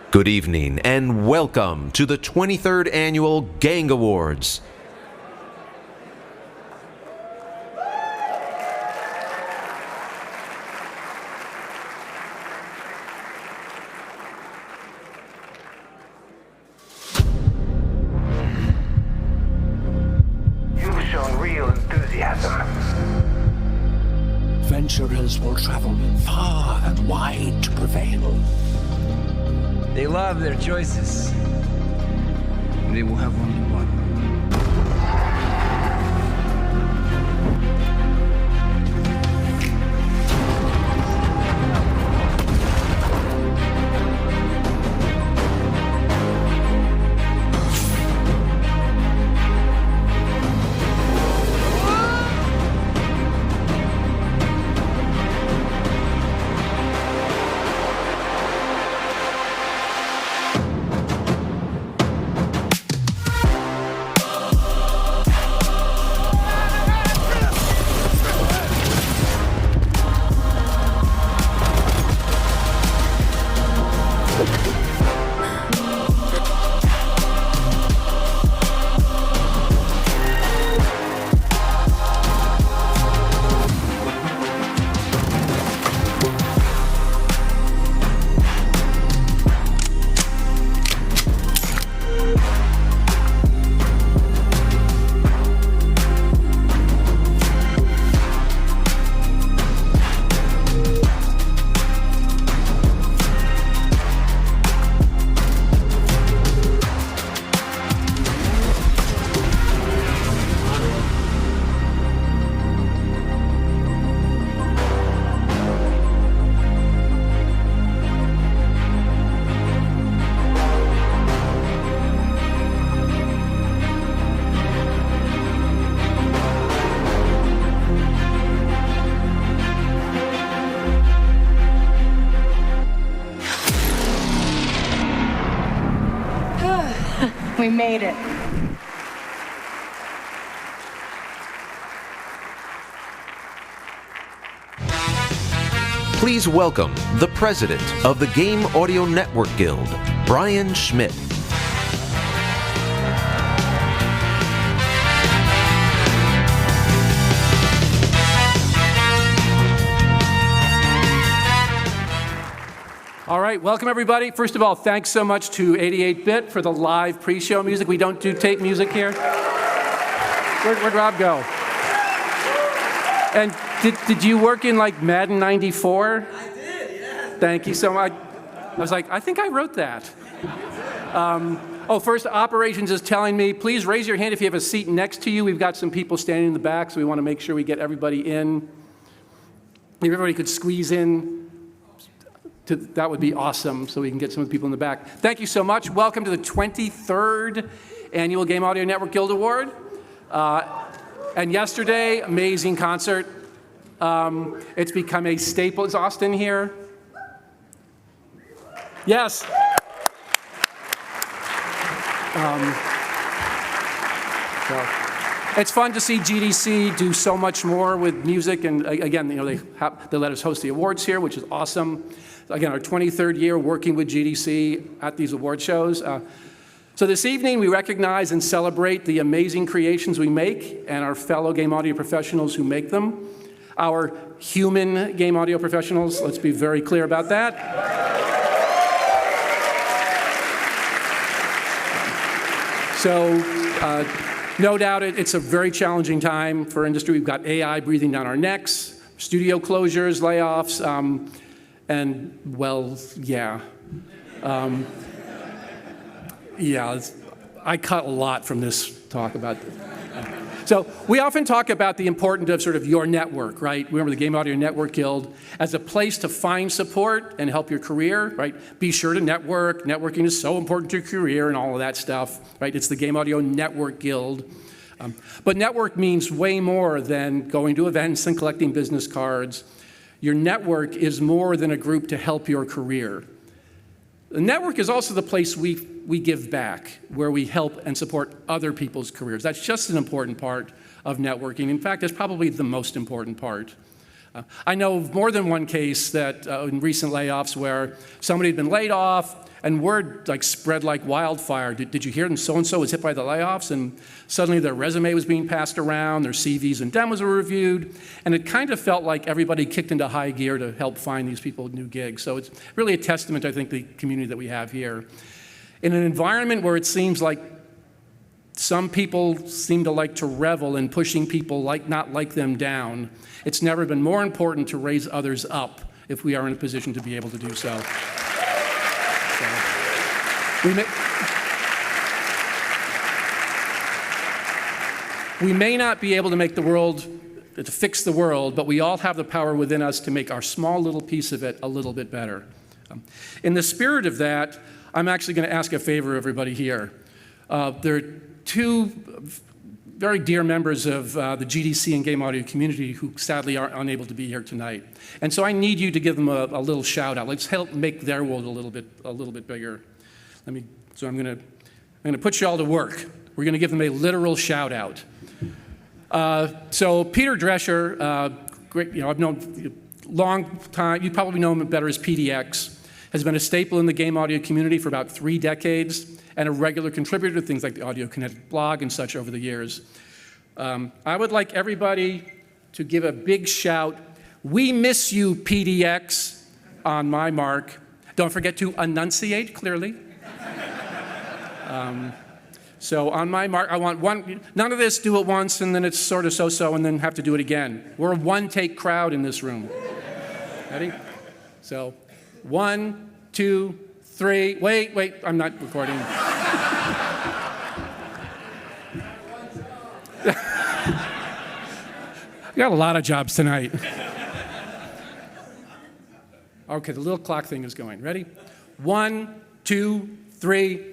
Good evening and welcome to the 23rd Annual Gang Awards. You've shown real enthusiasm. Adventurers will travel far and wide to prevail. They love their choices. They will have only one. We made it. Please welcome the president of the Game Audio Network Guild, Brian Schmidt. All right, welcome everybody. First of all, thanks so much to 88-Bit for the live pre-show music. We don't do tape music here. Where'd Rob go? And did you work in like Madden 94? I did, yeah. Thank you so much. I was like, I think I wrote that. First, operations is telling me, please raise your hand if you have a seat next to you. We've got some people standing in the back, so we want to make sure we get everybody in. If everybody could squeeze in, that would be awesome, so we can get some of the people in the back. Thank you so much. Welcome to the 23rd Annual Game Audio Network Guild Award. And yesterday, amazing concert. It's become a staple. Is Austin here? Yes. It's fun to see GDC do so much more with music, and again, they let us host the awards here, which is awesome. Again, our 23rd year working with GDC at these award shows. So this evening, we recognize and celebrate the amazing creations we make and our fellow game audio professionals who make them. Our human game audio professionals, let's be very clear about that. So, no doubt it's a very challenging time for industry. We've got AI breathing down our necks, studio closures, layoffs, and, well, yeah. I cut a lot from this talk about this. So we often talk about the importance of sort of your network, right? Remember the Game Audio Network Guild as a place to find support and help your career, right? Be sure to network. Networking is so important to your career and all of that stuff, right? It's the Game Audio Network Guild. But network means way more than going to events and collecting business cards. Your network is more than a group to help your career. The network is also the place we give back, where we help and support other people's careers. That's just an important part of networking. In fact, it's probably the most important part. I know of more than one case that in recent layoffs where somebody had been laid off And word like spread like wildfire. Did you hear them? So-and-so was hit by the layoffs, and suddenly their resume was being passed around, their CVs and demos were reviewed, and it kind of felt like everybody kicked into high gear to help find these people new gigs. So it's really a testament, I think, to the community that we have here. In an environment where it seems like some people seem to like to revel in pushing people not like them down, it's never been more important to raise others up if we are in a position to be able to do so. We may not be able to fix the world, but we all have the power within us to make our small little piece of it a little bit better. In the spirit of that, I'm actually going to ask a favor of everybody here. There are two very dear members of the GDC and game audio community who sadly are unable to be here tonight. And so I need you to give them a little shout out. Let's help make their world a little bit bigger. I'm going to put you all to work. We're going to give them a literal shout out. So Peter Drescher, great, I've known long time. You probably know him better as PDX. Has been a staple in the game audio community for about 3 decades, and a regular contributor to things like the Audio Kinetic blog and such over the years. I would like everybody to give a big shout. We miss you, PDX, on my mark. Don't forget to enunciate clearly. So on my mark, I want one, none of this, do it once, and then it's sort of so-so, and then have to do it again. We're a one-take crowd in this room. Ready? So 1, 2, 3, wait, I'm not recording. You got a lot of jobs tonight. Okay, the little clock thing is going. Ready? 1, 2, 3. We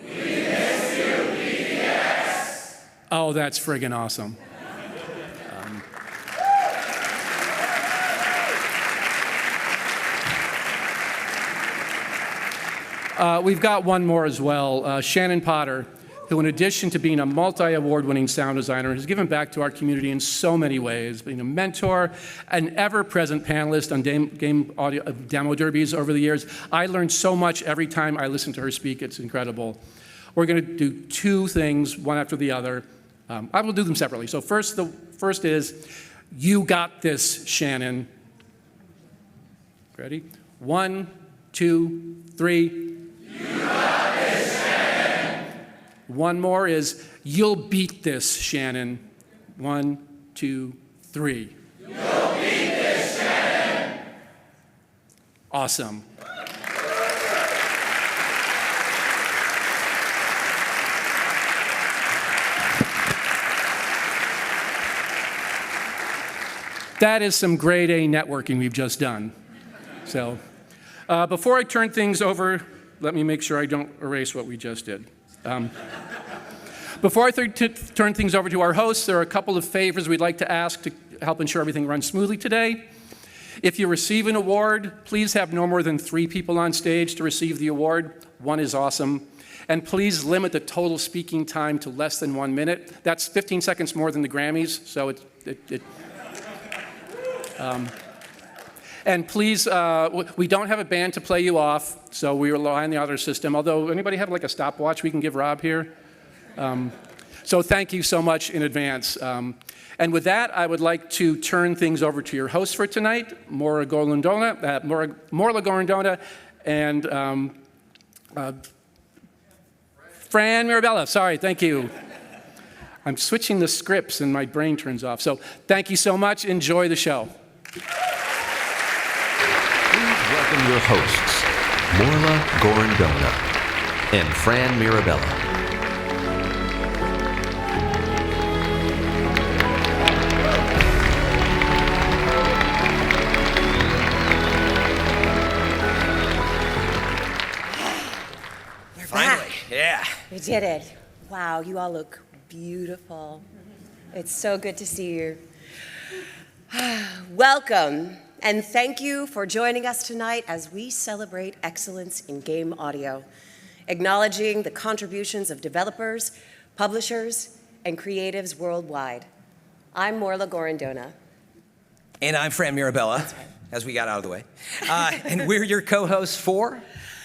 miss you, PDX. Oh, that's friggin' awesome. We've got one more as well. Shannon Potter, who in addition to being a multi-award-winning sound designer, has given back to our community in so many ways, being a mentor, an ever-present panelist on game audio demo derbies over the years. I learned so much every time I listen to her speak. It's incredible. We're going to do 2 things, one after the other. I will do them separately. So the first is, you got this, Shannon. Ready? 1, 2, 3. You got this, Shannon. One more is, you'll beat this, Shannon. 1, 2, 3. You'll beat this, Shannon. Awesome. That is some grade A networking we've just done. So before I turn things over, let me make sure I don't erase what we just did. Before I turn things over to our hosts, there are a couple of favors we'd like to ask to help ensure everything runs smoothly today. If you receive an award, please have no more than 3 people on stage to receive the award. 1 is awesome. And please limit the total speaking time to less than 1 minute. That's 15 seconds more than the Grammys, so and please, we don't have a band to play you off, so we rely on the honor system. Although, anybody have like a stopwatch we can give Rob here? So thank you so much in advance. And with that, I would like to turn things over to your host for tonight, Morla Gorondona, and Fran Mirabella. Sorry, thank you. I'm switching the scripts and my brain turns off. So thank you so much. Enjoy the show. Welcome your hosts, Morla Gorondona and Fran Mirabella. Finally, yeah. We did it. Wow, you all look beautiful. It's so good to see you. Welcome, and thank you for joining us tonight as we celebrate excellence in game audio, acknowledging the contributions of developers, publishers, and creatives worldwide. I'm Morla Gorondona. And I'm Fran Mirabella, as we got out of the way. And we're your co-hosts for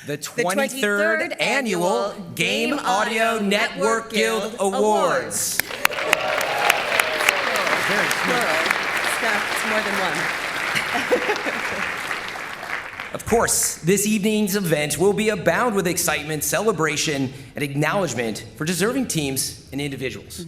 the 23rd Annual Game Audio Network Guild Awards. Very plural. It's more than one. Of course, this evening's event will be abound with excitement, celebration, and acknowledgement for deserving teams and individuals.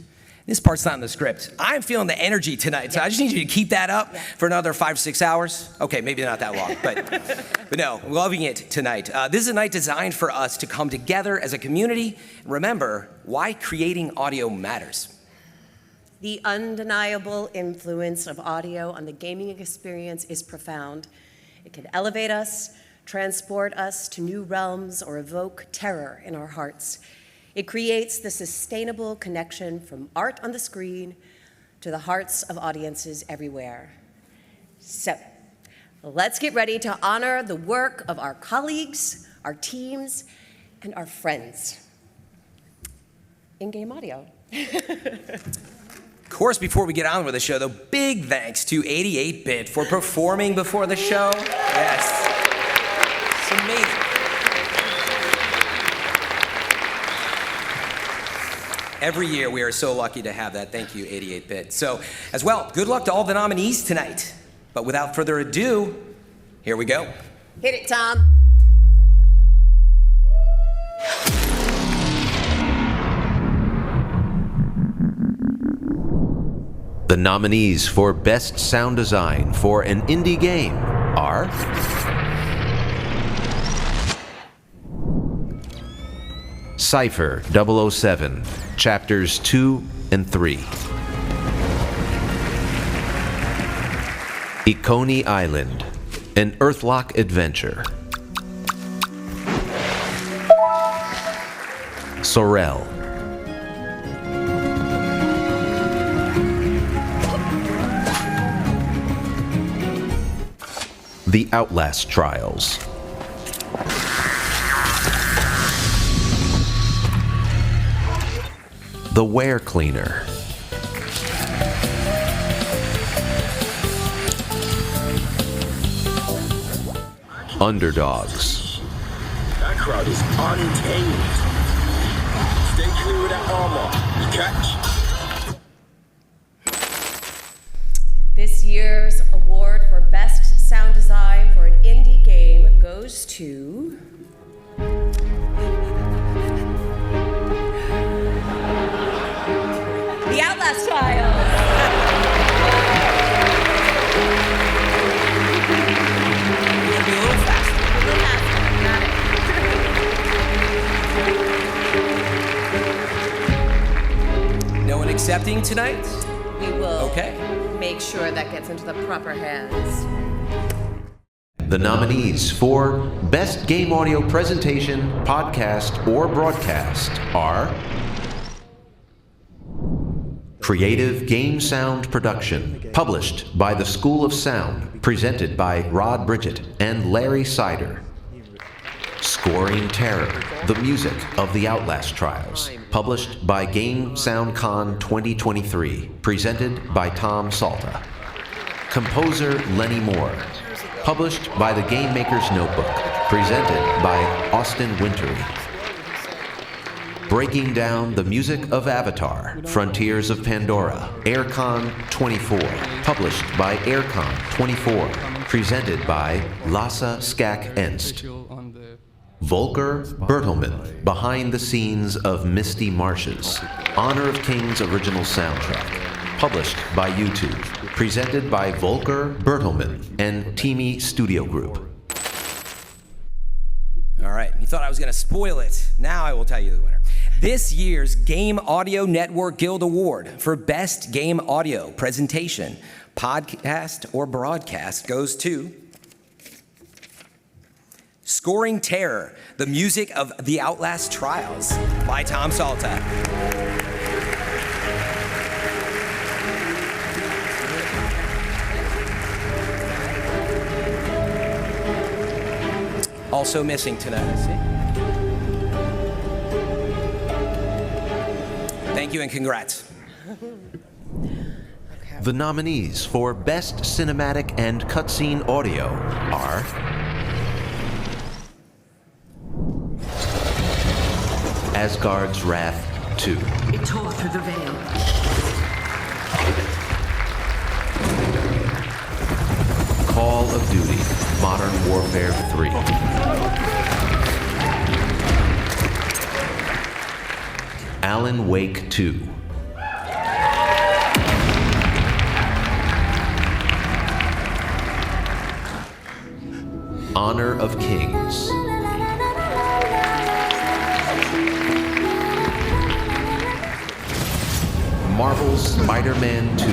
This part's not in the script. I'm feeling the energy tonight, so I just need you to keep that up for another 5-6 hours. Okay, maybe not that long, but no, loving it tonight. This is a night designed for us to come together as a community and remember why creating audio matters. The undeniable influence of audio on the gaming experience is profound. It can elevate us, transport us to new realms, or evoke terror in our hearts. It creates the sustainable connection from art on the screen to the hearts of audiences everywhere. So, let's get ready to honor the work of our colleagues, our teams, and our friends in game audio. Of course, before we get on with the show, though, big thanks to 88-Bit for performing before the show. Yes. It's amazing. Every year, we are so lucky to have that. Thank you, 88-Bit. So, as well, good luck to all the nominees tonight. But without further ado, here we go. Hit it, Tom. The nominees for Best Sound Design for an Indie Game are Cypher 007, Chapters 2 and 3. Ikoni Island, an Earthlock adventure. Sorel. The Outlast Trials. The Ware Cleaner. Underdogs. That crowd is untamed. Stay clear of that armor. You catch? This year's award for Best Sound Design for an Indie Game goes to The Outlast Trials. We're going to be a little faster. Got it. No one accepting tonight? We will Okay. make sure that gets into the proper hands. The nominees for Best Game Audio Presentation, Podcast, or Broadcast are Creative Game Sound Production, published by the School of Sound, presented by Rod Bridget and Larry Sider. Scoring Terror, the music of the Outlast Trials, published by Game Sound Con 2023, presented by Tom Salta. Composer Lenny Moore, published by the Game Maker's Notebook, presented by Austin Wintory. Breaking Down the Music of Avatar, Frontiers of Pandora, Aircon 24, published by Aircon 24, presented by Lasse Skak Enst. Volker Bertelmann, behind the scenes of Misty Marshes, Honor of Kings original soundtrack, published by YouTube, presented by Volker Bertelmann and Teamy Studio Group. All right, you thought I was going to spoil it. Now I will tell you the winner. This year's Game Audio Network Guild Award for Best Game Audio Presentation, Podcast, or Broadcast goes to Scoring Terror, the music of The Outlast Trials by Tom Salta. Also missing tonight. Thank you and congrats. The nominees for Best Cinematic and Cutscene Audio are Asgard's Wrath 2. It tore through the veil. Call of Duty: Modern Warfare 3. Alan Wake 2. Honor of Kings. Marvel's Spider-Man 2.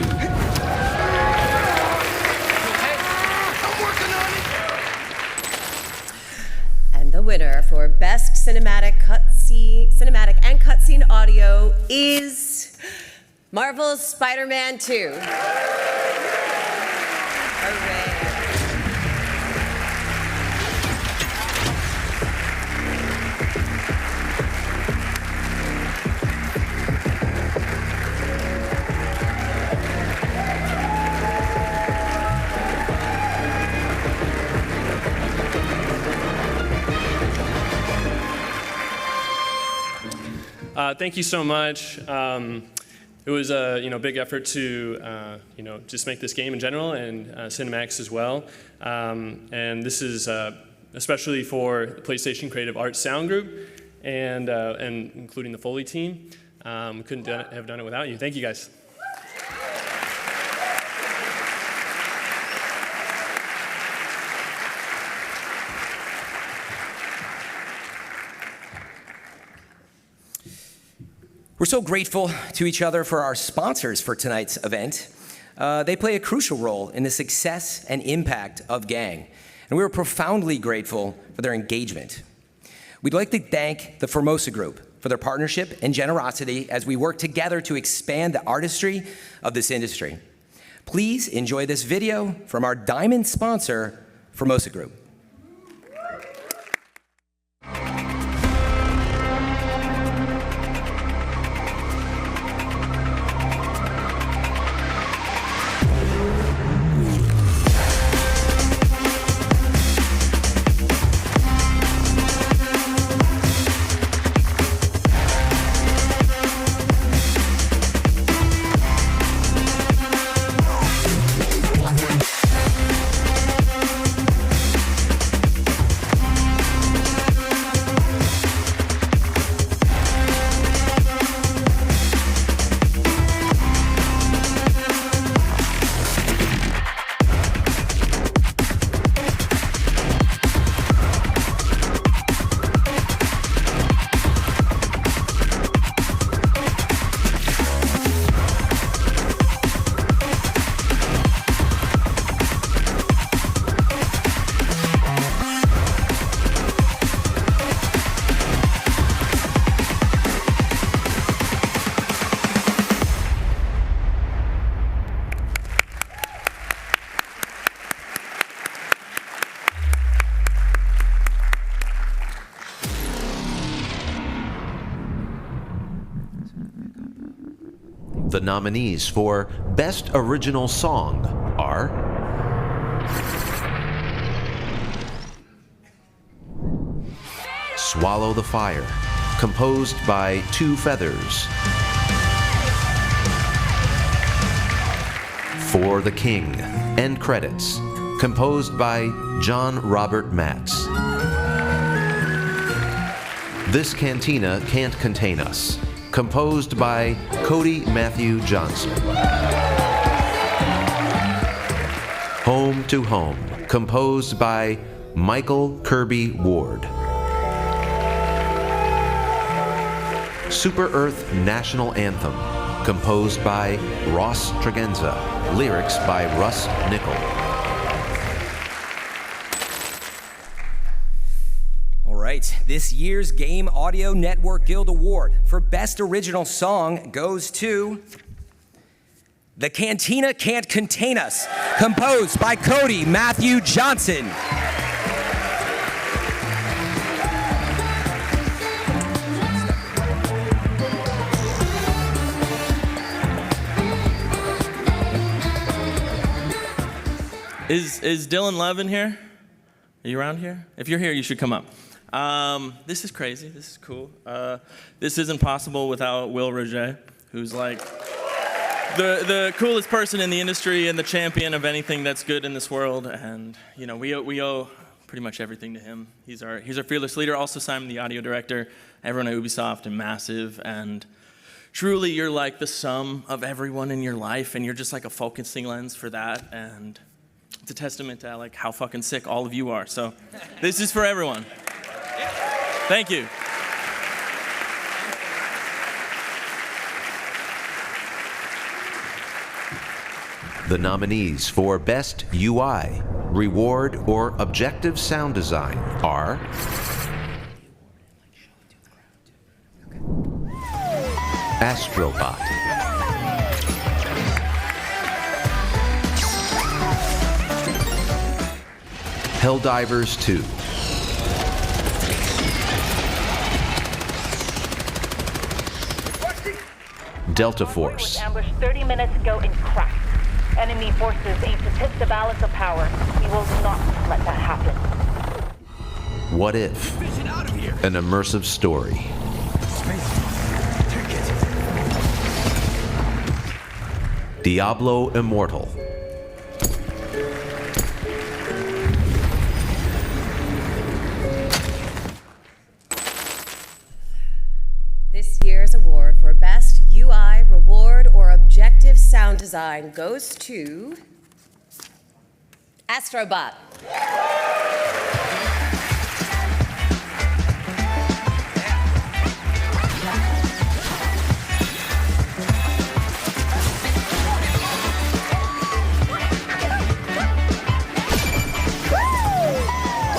And the winner for Best Cinematic and Cutscene Audio is Marvel's Spider-Man 2. Hooray. Thank you so much. It was a big effort to just make this game in general and Cinemax as well. And this is especially for the PlayStation Creative Arts Sound Group and including the Foley team. Couldn't have done it without you. Thank you guys. We're so grateful to each other for our sponsors for tonight's event. They play a crucial role in the success and impact of Gang, and we are profoundly grateful for their engagement. We'd like to thank the Formosa Group for their partnership and generosity as we work together to expand the artistry of this industry. Please enjoy this video from our diamond sponsor, Formosa Group. The nominees for Best Original Song are Swallow the Fire, composed by Two Feathers. For the King, End Credits, composed by John Robert Matz. This Cantina Can't Contain Us, composed by Cody Matthew Johnson. Home to Home, composed by Michael Kirby Ward. Super Earth National Anthem, composed by Ross Tregenza, lyrics by Russ Nickel. This year's Game Audio Network Guild Award for Best Original Song goes to The Cantina Can't Contain Us, composed by Cody Matthew Johnson. Is Dylan Levin here? Are you around here? If you're here, you should come up. This is crazy. This is cool. This isn't possible without Will Roget, who's like the coolest person in the industry and the champion of anything that's good in this world. And you know, we owe pretty much everything to him. He's our fearless leader. Also, Simon, the audio director, everyone at Ubisoft, and Massive, and truly, you're like the sum of everyone in your life, and you're just like a focusing lens for that. And it's a testament to like how fucking sick all of you are. So this is for everyone. Thank you. The nominees for Best UI, Reward, or Objective Sound Design are Astrobot, Helldivers 2, Delta Force, Ambush 30 minutes ago in cracked. Enemy forces aim to tip the balance of power. We will not let that happen. What If, an immersive story. Diablo Immortal. This year's award for Best UI, Reward, or Objective Sound Design goes to Astrobot.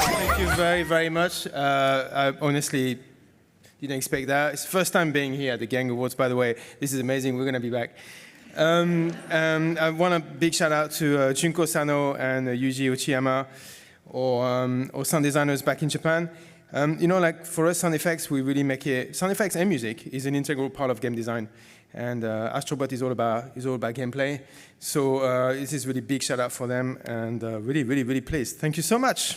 Thank you very, very much. I honestly didn't expect that. It's the first time being here at the Gang Awards, by the way. This is amazing. We're going to be back. I want a big shout out to Junko Sano and Yuji Uchiyama, or sound designers back in Japan. You know, like for us, sound effects, we really make it. Sound effects and music is an integral part of game design, and Astrobot is all about gameplay. So this is really big shout out for them, and really, really, really pleased. Thank you so much.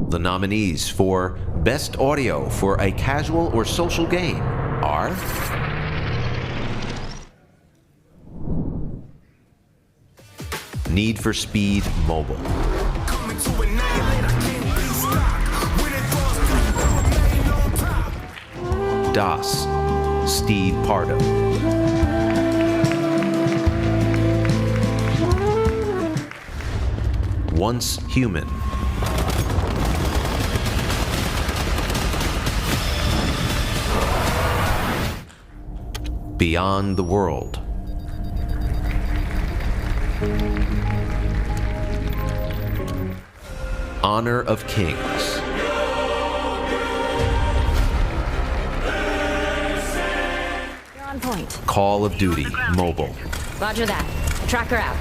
The nominees for Best Audio for a Casual or Social Game are Need for Speed Mobile, DOS, Steve Pardo, Once Human, Beyond the World, Honor of Kings, You're on point. Call of Duty Mobile. Roger that. Tracker out.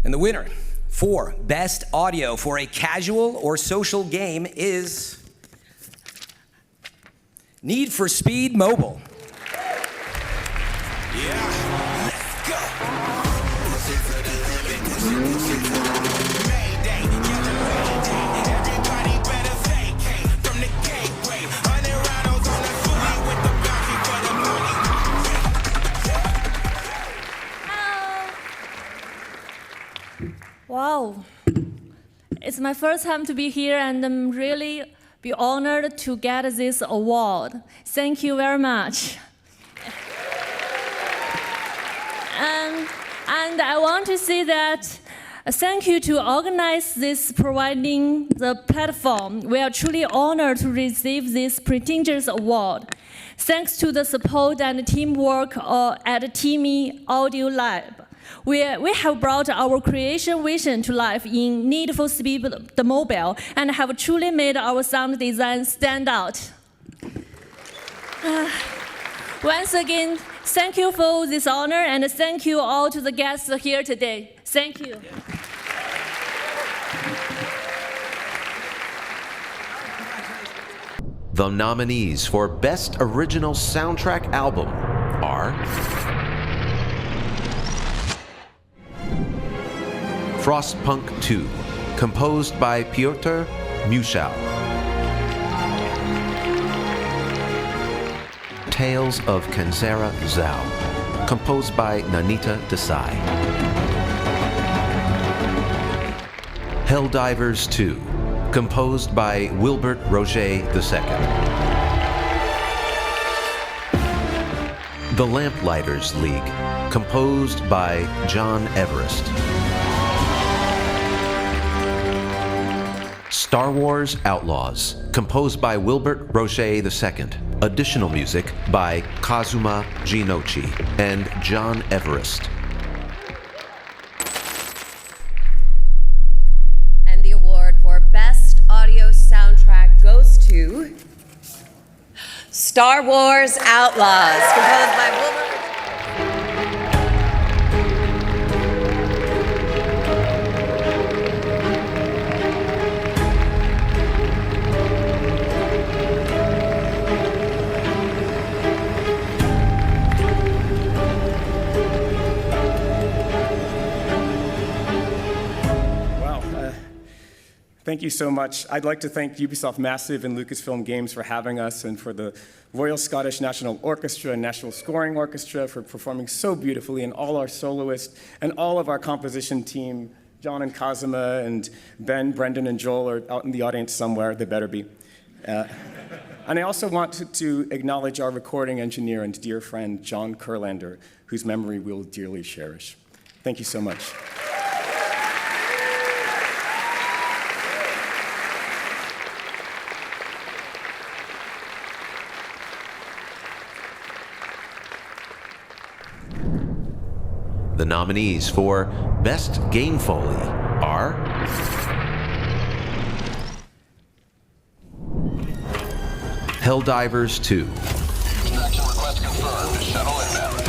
And the winner for Best Audio for a Casual or Social Game is Need for Speed Mobile. Wow, it's my first time to be here, and I'm really be honored to get this award. Thank you very much. And I want to say that thank you to organize this, providing the platform. We are truly honored to receive this prestigious award. Thanks to the support and teamwork at Timmy Audio Lab. We have brought our creation vision to life in Need for Speed the Mobile and have truly made our sound design stand out. Once again, thank you for this honor, and thank you all to the guests here today. Thank you. The nominees for Best Original Soundtrack Album are Frostpunk 2, composed by Piotr Musiał. Tales of Kenzera Zhao, composed by Nanita Desai. Helldivers 2, composed by Wilbert Roger II. The Lamplighters League, composed by John Everest. Star Wars Outlaws, composed by Wilbert Rocher II. Additional music by Kazuma Jinochi and John Everest. And the award for Best Audio Soundtrack goes to Star Wars Outlaws, composed by Wilbur. Thank you so much. I'd like to thank Ubisoft Massive and Lucasfilm Games for having us, and for the Royal Scottish National Orchestra and National Scoring Orchestra for performing so beautifully, and all our soloists and all of our composition team. John and Kazuma and Ben, Brendan, and Joel are out in the audience somewhere. They better be. And I also want to acknowledge our recording engineer and dear friend, John Kurlander, whose memory we'll dearly cherish. Thank you so much. The nominees for Best Game Foley are Helldivers 2, Extraction request confirmed. Shuttle inbound.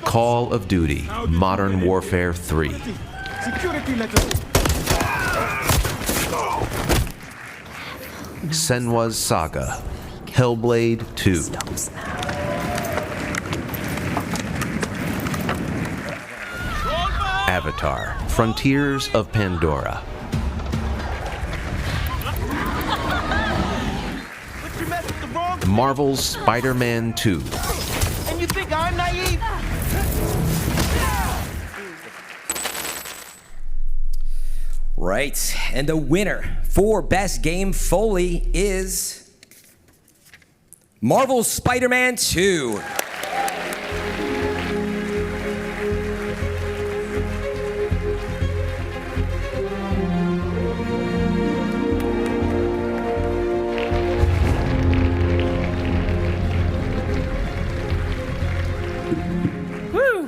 Call of Duty Modern Warfare 3, Security letter. Senua's Saga, Hellblade 2, Avatar, Frontiers of Pandora, Marvel's Spider-Man 2, And you think I'm naive? Right, and the winner for Best Game Foley is Marvel's Spider-Man 2.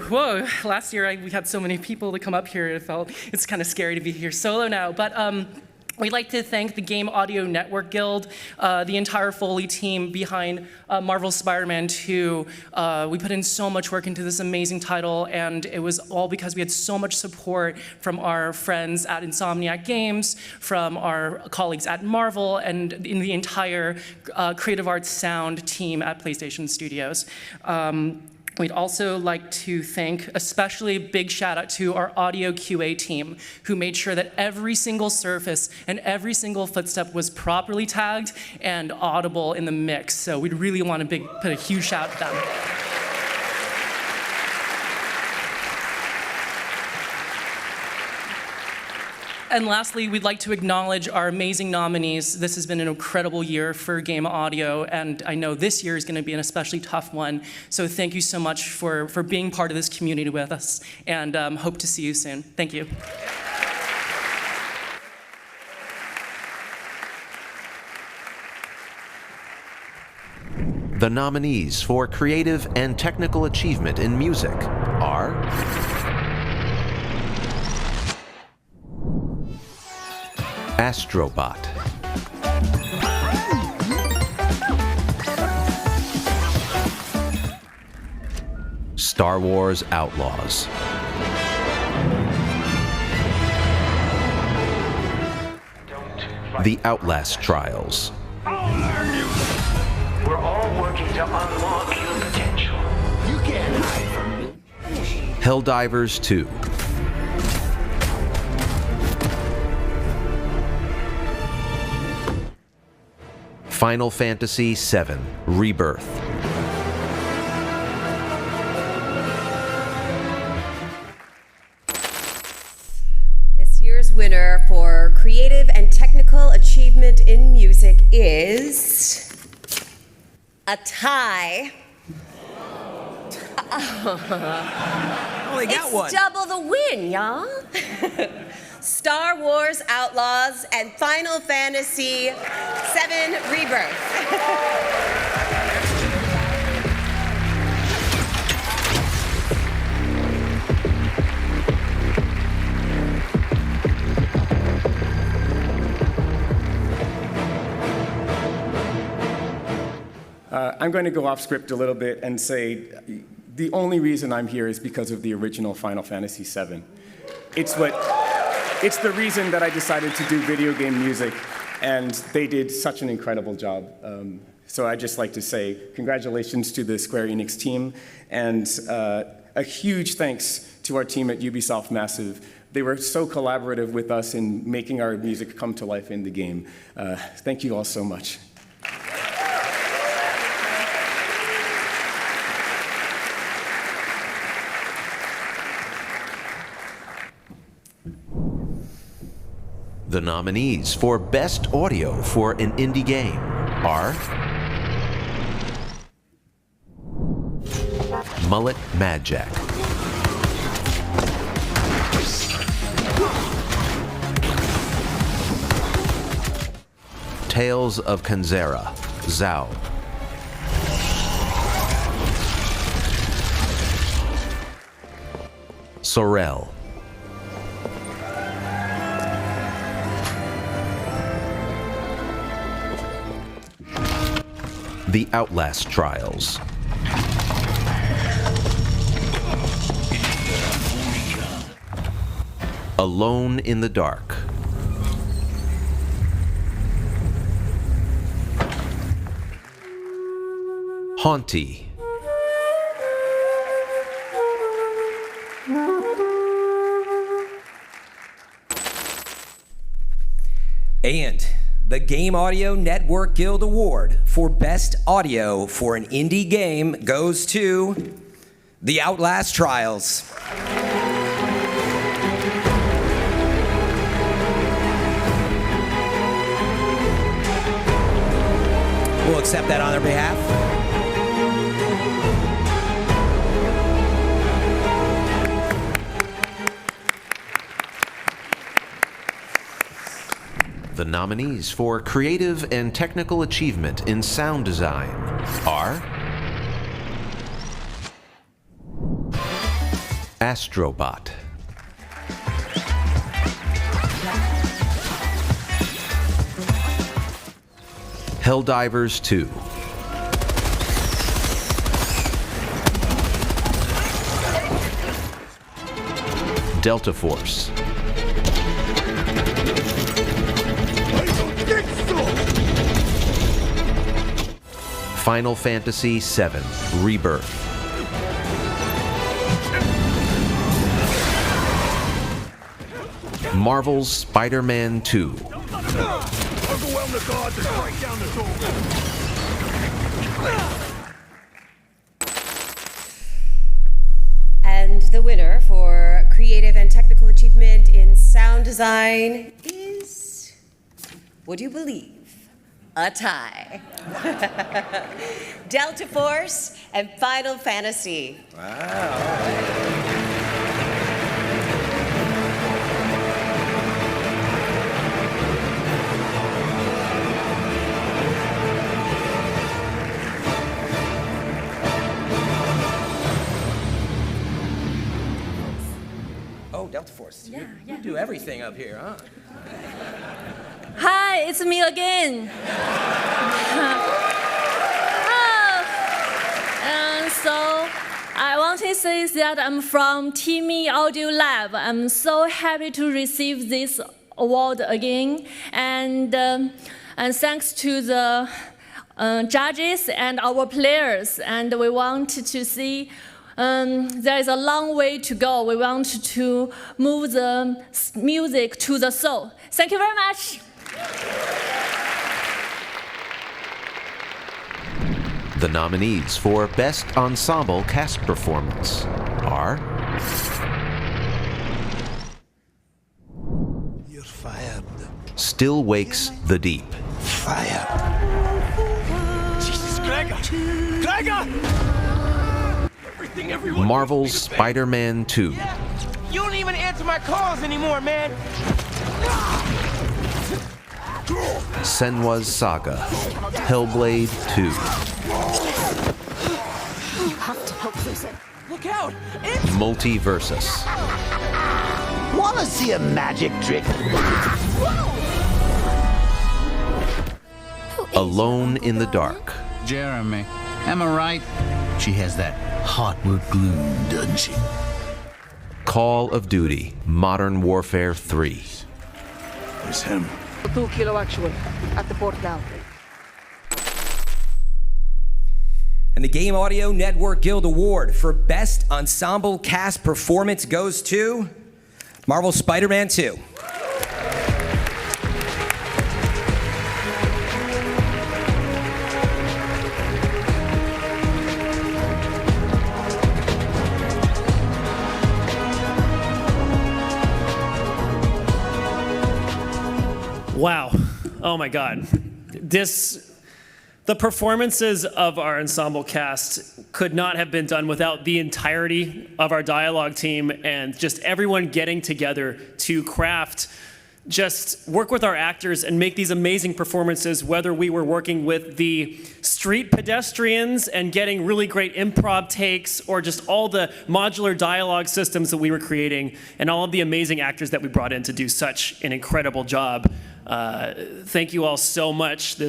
Whoa, last year we had so many people to come up here, it's kind of scary to be here solo now. But we'd like to thank the Game Audio Network Guild, the entire Foley team behind Marvel's Spider-Man 2. We put in so much work into this amazing title, and it was all because we had so much support from our friends at Insomniac Games, from our colleagues at Marvel, and in the entire Creative Arts Sound team at PlayStation Studios. We'd also like to thank especially a big shout out to our audio QA team, who made sure that every single surface and every single footstep was properly tagged and audible in the mix. So we'd really want to put a huge shout out to them. And lastly, we'd like to acknowledge our amazing nominees. This has been an incredible year for Game Audio, and I know this year is going to be an especially tough one. So thank you so much for being part of this community with us, and hope to see you soon. Thank you. The nominees for Creative and Technical Achievement in Music are Astrobot, Star Wars Outlaws, Don't The Outlast Trials. We're all working to unlock your potential. You can't hide from me. Helldivers 2. Final Fantasy VII Rebirth. This year's winner for creative and technical achievement in music is a tie. Only got It's one. double the win, y'all. Star Wars Outlaws and Final Fantasy VII Rebirth. I'm going to go off script a little bit and say the only reason I'm here is because of the original Final Fantasy VII. It's the reason that I decided to do video game music, and they did such an incredible job. So I'd just like to say congratulations to the Square Enix team, and a huge thanks to our team at Ubisoft Massive. They were so collaborative with us in making our music come to life in the game. Thank you all so much. The nominees for Best Audio for an Indie Game are Mullet Madjack, Tales of Kanzera, Zao, Sorel, The Outlast Trials, Alone in the Dark, Haunty, And the Game Audio Network Guild Award for Best Audio for an Indie Game goes to The Outlast Trials. We'll accept that on their behalf. The nominees for Creative and Technical Achievement in Sound Design are Astrobot, Helldivers 2, Delta Force, Final Fantasy VII Rebirth, Marvel's Spider-Man 2, Overwhelm the guards and break down the door. And the winner for creative and technical achievement in sound design is, would you believe, a tie. Delta Force and Final Fantasy. Wow. Oh, Delta Force. Yeah, You do everything up here, huh? Hi, it's me again. And so I want to say that I'm from Timmy Audio Lab. I'm so happy to receive this award again, and thanks to the judges and our players, and we want to see there is a long way to go. We want to move the music to the soul. Thank you very much. The nominees for Best Ensemble Cast Performance are You're fired. Still Wakes the Deep, Fire. Jesus, Gregor! Gregor! Everything, everyone. Marvel's Spider-Man 2, You don't even answer my calls anymore, man. Senua's Saga, Hellblade 2, You have to help Susan. Look out! Multiversus, Wanna see a magic trick? Alone in the Dark, Jeremy. Am I right? She has that Hardwood glue, doesn't she? Call of Duty, Modern Warfare 3, It's him. 2 kilo actual at the port now. And the Game Audio Network Guild Award for Best Ensemble Cast Performance goes to Marvel's Spider-Man 2. Wow. Oh my God. The performances of our ensemble cast could not have been done without the entirety of our dialogue team and just everyone getting together to just work with our actors and make these amazing performances, whether we were working with the street pedestrians and getting really great improv takes, or just all the modular dialogue systems that we were creating, and all of the amazing actors that we brought in to do such an incredible job. Thank you all so much.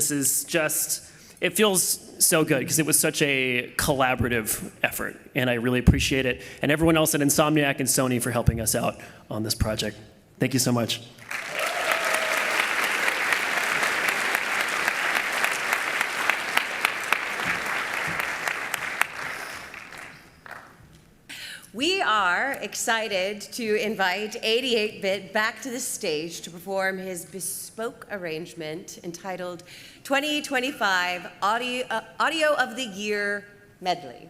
It feels so good because it was such a collaborative effort, and I really appreciate it. And everyone else at Insomniac and Sony for helping us out on this project. Thank you so much. We are excited to invite 88-Bit back to the stage to perform his bespoke arrangement entitled 2025 Audio of the Year Medley.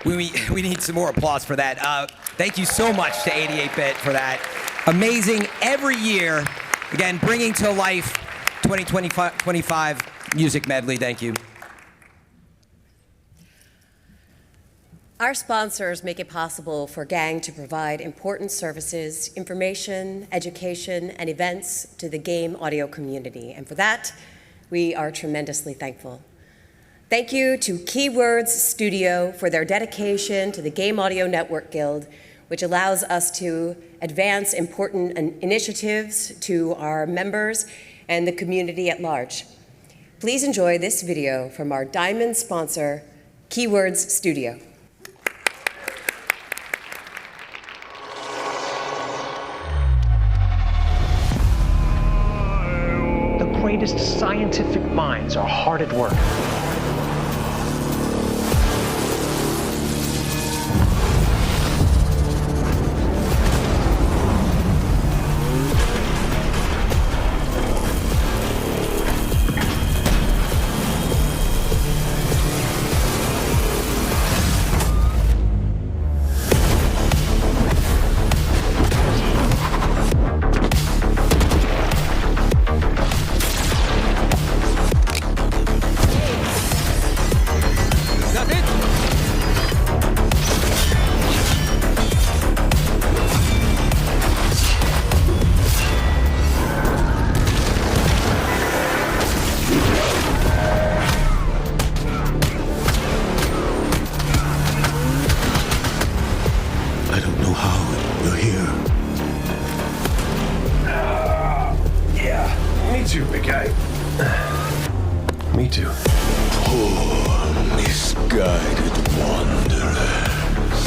We need some more applause for that. Thank you so much to 88-Bit for that. Amazing every year. Again, bringing to life 2025 music medley. Thank you. Our sponsors make it possible for Gang to provide important services, information, education, and events to the game audio community. And for that, we are tremendously thankful. Thank you to Keywords Studio for their dedication to the Game Audio Network Guild, which allows us to advance important initiatives to our members and the community at large. Please enjoy this video from our diamond sponsor, Keywords Studio. The greatest scientific minds are hard at work. Me too. Poor, misguided wanderers.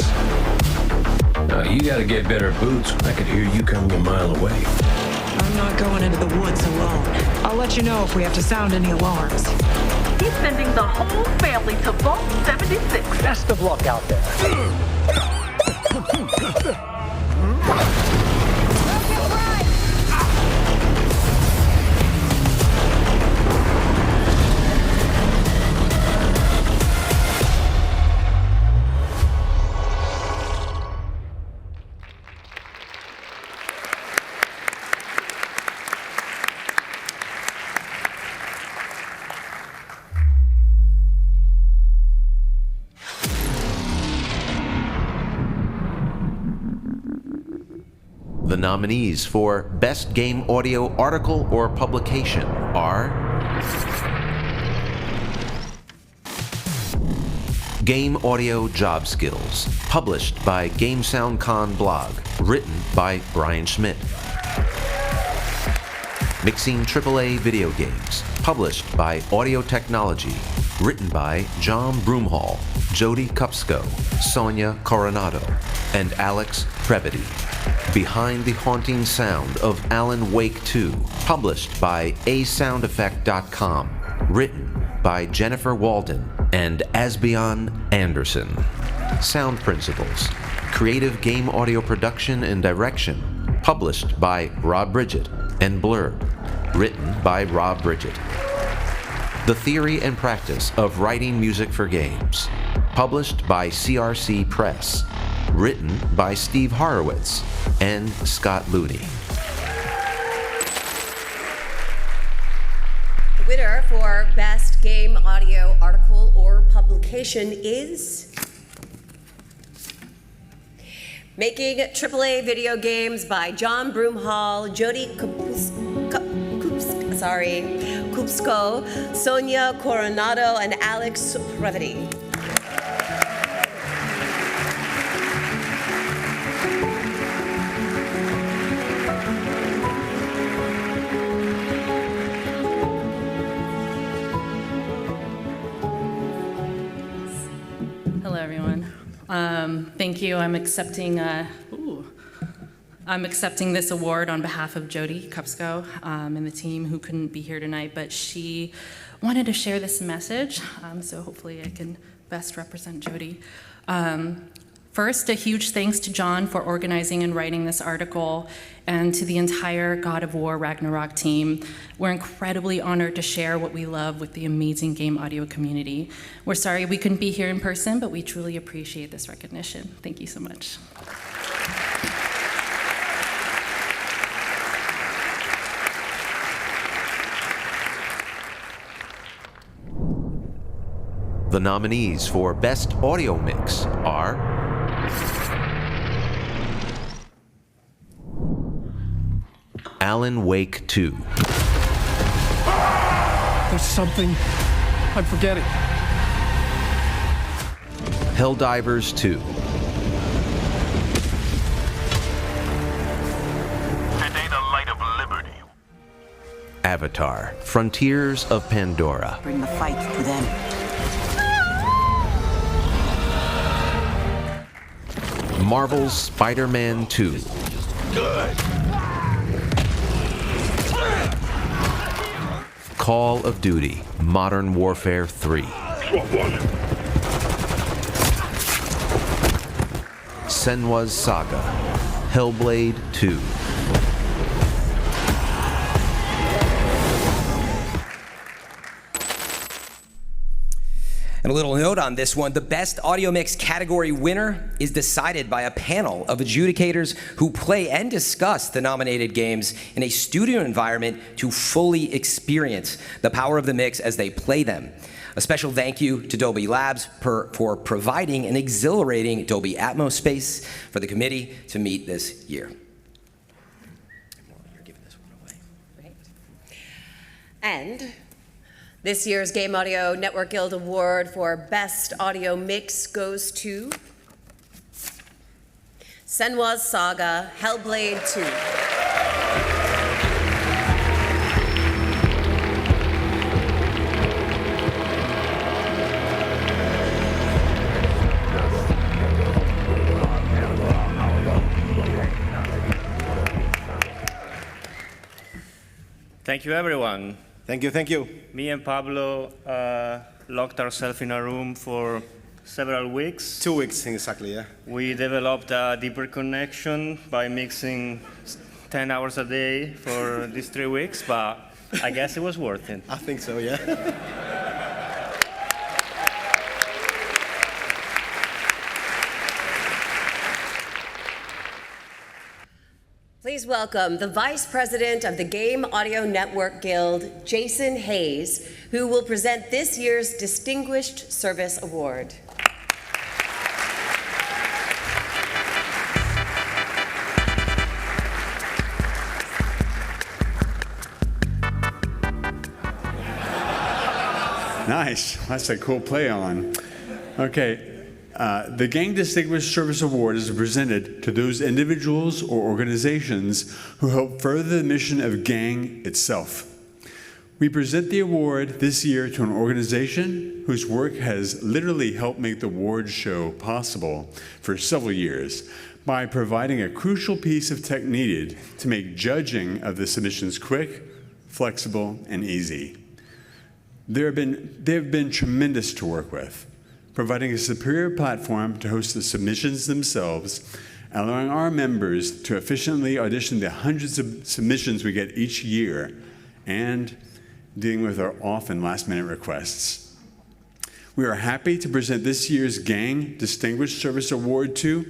You gotta get better boots. I could hear you coming a mile away. I'm not going into the woods alone. I'll let you know if we have to sound any alarms. He's sending the whole family to Vault 76. Best of luck out there. The nominees for Best Game Audio Article or Publication are Game Audio Job Skills, published by GameSoundCon blog, written by Brian Schmidt. Mixing AAA Video Games, published by Audio Technology, written by John Broomhall, Jody Kupsko, Sonia Coronado, and Alex Previty. Behind the Haunting Sound of Alan Wake 2, published by asoundeffect.com, written by Jennifer Walden and Asbjørn Anderson. Sound Principles, Creative Game Audio Production and Direction, published by Rob Bridget and Blurb, written by Rob Bridget. The Theory and Practice of Writing Music for Games, published by CRC Press, written by Steve Horowitz and Scott Looney. The winner for Best Game Audio Article or Publication is Making AAA Video Games by John Broomhall, Jody Kupsko, Sonia Coronado, and Alex Previty. Hello, everyone. Thank you. I'm accepting this award on behalf of Jody Kupsko and the team who couldn't be here tonight, but she wanted to share this message, so hopefully I can best represent Jody. From First, a huge thanks to John for organizing and writing this article, and to the entire God of War Ragnarok team. We're incredibly honored to share what we love with the amazing game audio community. We're sorry we couldn't be here in person, but we truly appreciate this recognition. Thank you so much. The nominees for Best Audio Mix are Alan Wake 2. There's something I'm forgetting. Helldivers 2. Today the light of liberty. Avatar: Frontiers of Pandora. Bring the fight to them. Marvel's Spider-Man 2. Good. Call of Duty: Modern Warfare 3. Senua's Saga: Hellblade 2. And a little note on this one, the Best Audio Mix category winner is decided by a panel of adjudicators who play and discuss the nominated games in a studio environment to fully experience the power of the mix as they play them. A special thank you to Dolby Labs for providing an exhilarating Dolby Atmos space for the committee to meet this year. You're giving this one away. And this year's Game Audio Network Guild Award for Best Audio Mix goes to Senua's Saga: Hellblade 2. Thank you, everyone. Thank you, thank you. Me and Pablo locked ourselves in a room for several weeks. 2 weeks, exactly, yeah. We developed a deeper connection by mixing 10 hours a day for these 3 weeks, but I guess it was worth it. I think so, yeah. Please welcome the Vice President of the Game Audio Network Guild, Jason Hayes, who will present this year's Distinguished Service Award. Nice. That's a cool play on. Okay. The Gang Distinguished Service Award is presented to those individuals or organizations who help further the mission of Gang itself. We present the award this year to an organization whose work has literally helped make the award show possible for several years by providing a crucial piece of tech needed to make judging of the submissions quick, flexible, and easy. They have been tremendous to work with, providing a superior platform to host the submissions themselves, allowing our members to efficiently audition the hundreds of submissions we get each year, and dealing with our often last-minute requests. We are happy to present this year's Gang Distinguished Service Award to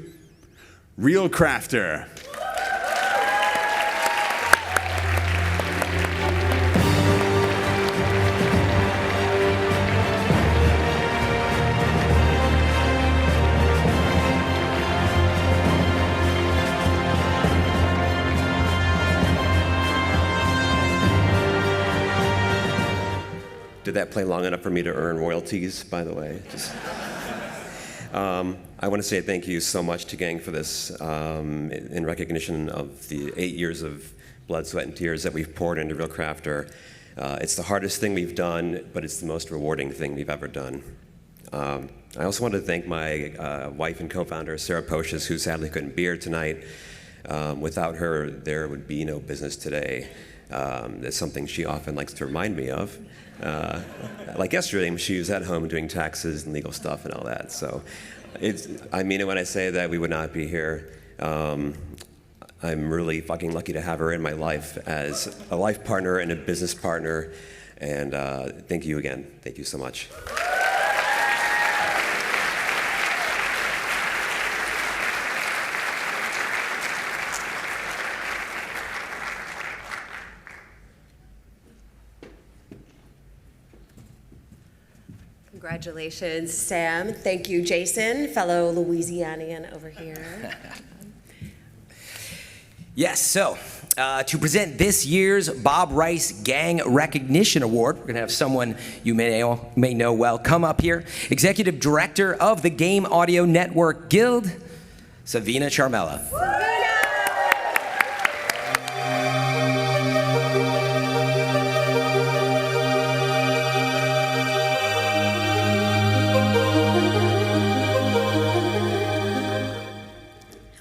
Real Crafter. Did that play long enough for me to earn royalties, by the way? I want to say thank you so much to Gang for this in recognition of the 8 years of blood, sweat, and tears that we've poured into Real Crafter. It's the hardest thing we've done, but it's the most rewarding thing we've ever done. I also want to thank my wife and co-founder, Sarah Poches, who sadly couldn't be here tonight. Without her, there would be no business today. It's something she often likes to remind me of. Like yesterday, she was at home doing taxes and legal stuff and all that. So I mean it when I say that we would not be here. I'm really fucking lucky to have her in my life as a life partner and a business partner. And thank you again. Thank you so much. Congratulations, Sam. Thank you, Jason, fellow Louisianian over here. Yes, so to present this year's Bob Rice Gang Recognition Award, we're going to have someone you may know well come up here. Executive Director of the Game Audio Network Guild, Savina Charmella.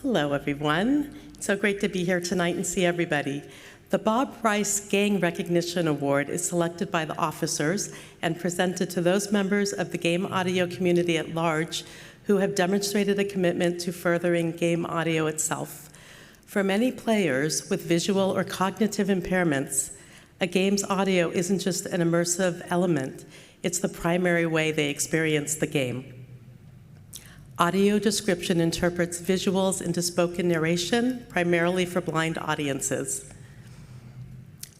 Hello, everyone. It's so great to be here tonight and see everybody. The Bob Rice Gang Recognition Award is selected by the officers and presented to those members of the game audio community at large who have demonstrated a commitment to furthering game audio itself. For many players with visual or cognitive impairments, a game's audio isn't just an immersive element, it's the primary way they experience the game. Audio description interprets visuals into spoken narration, primarily for blind audiences.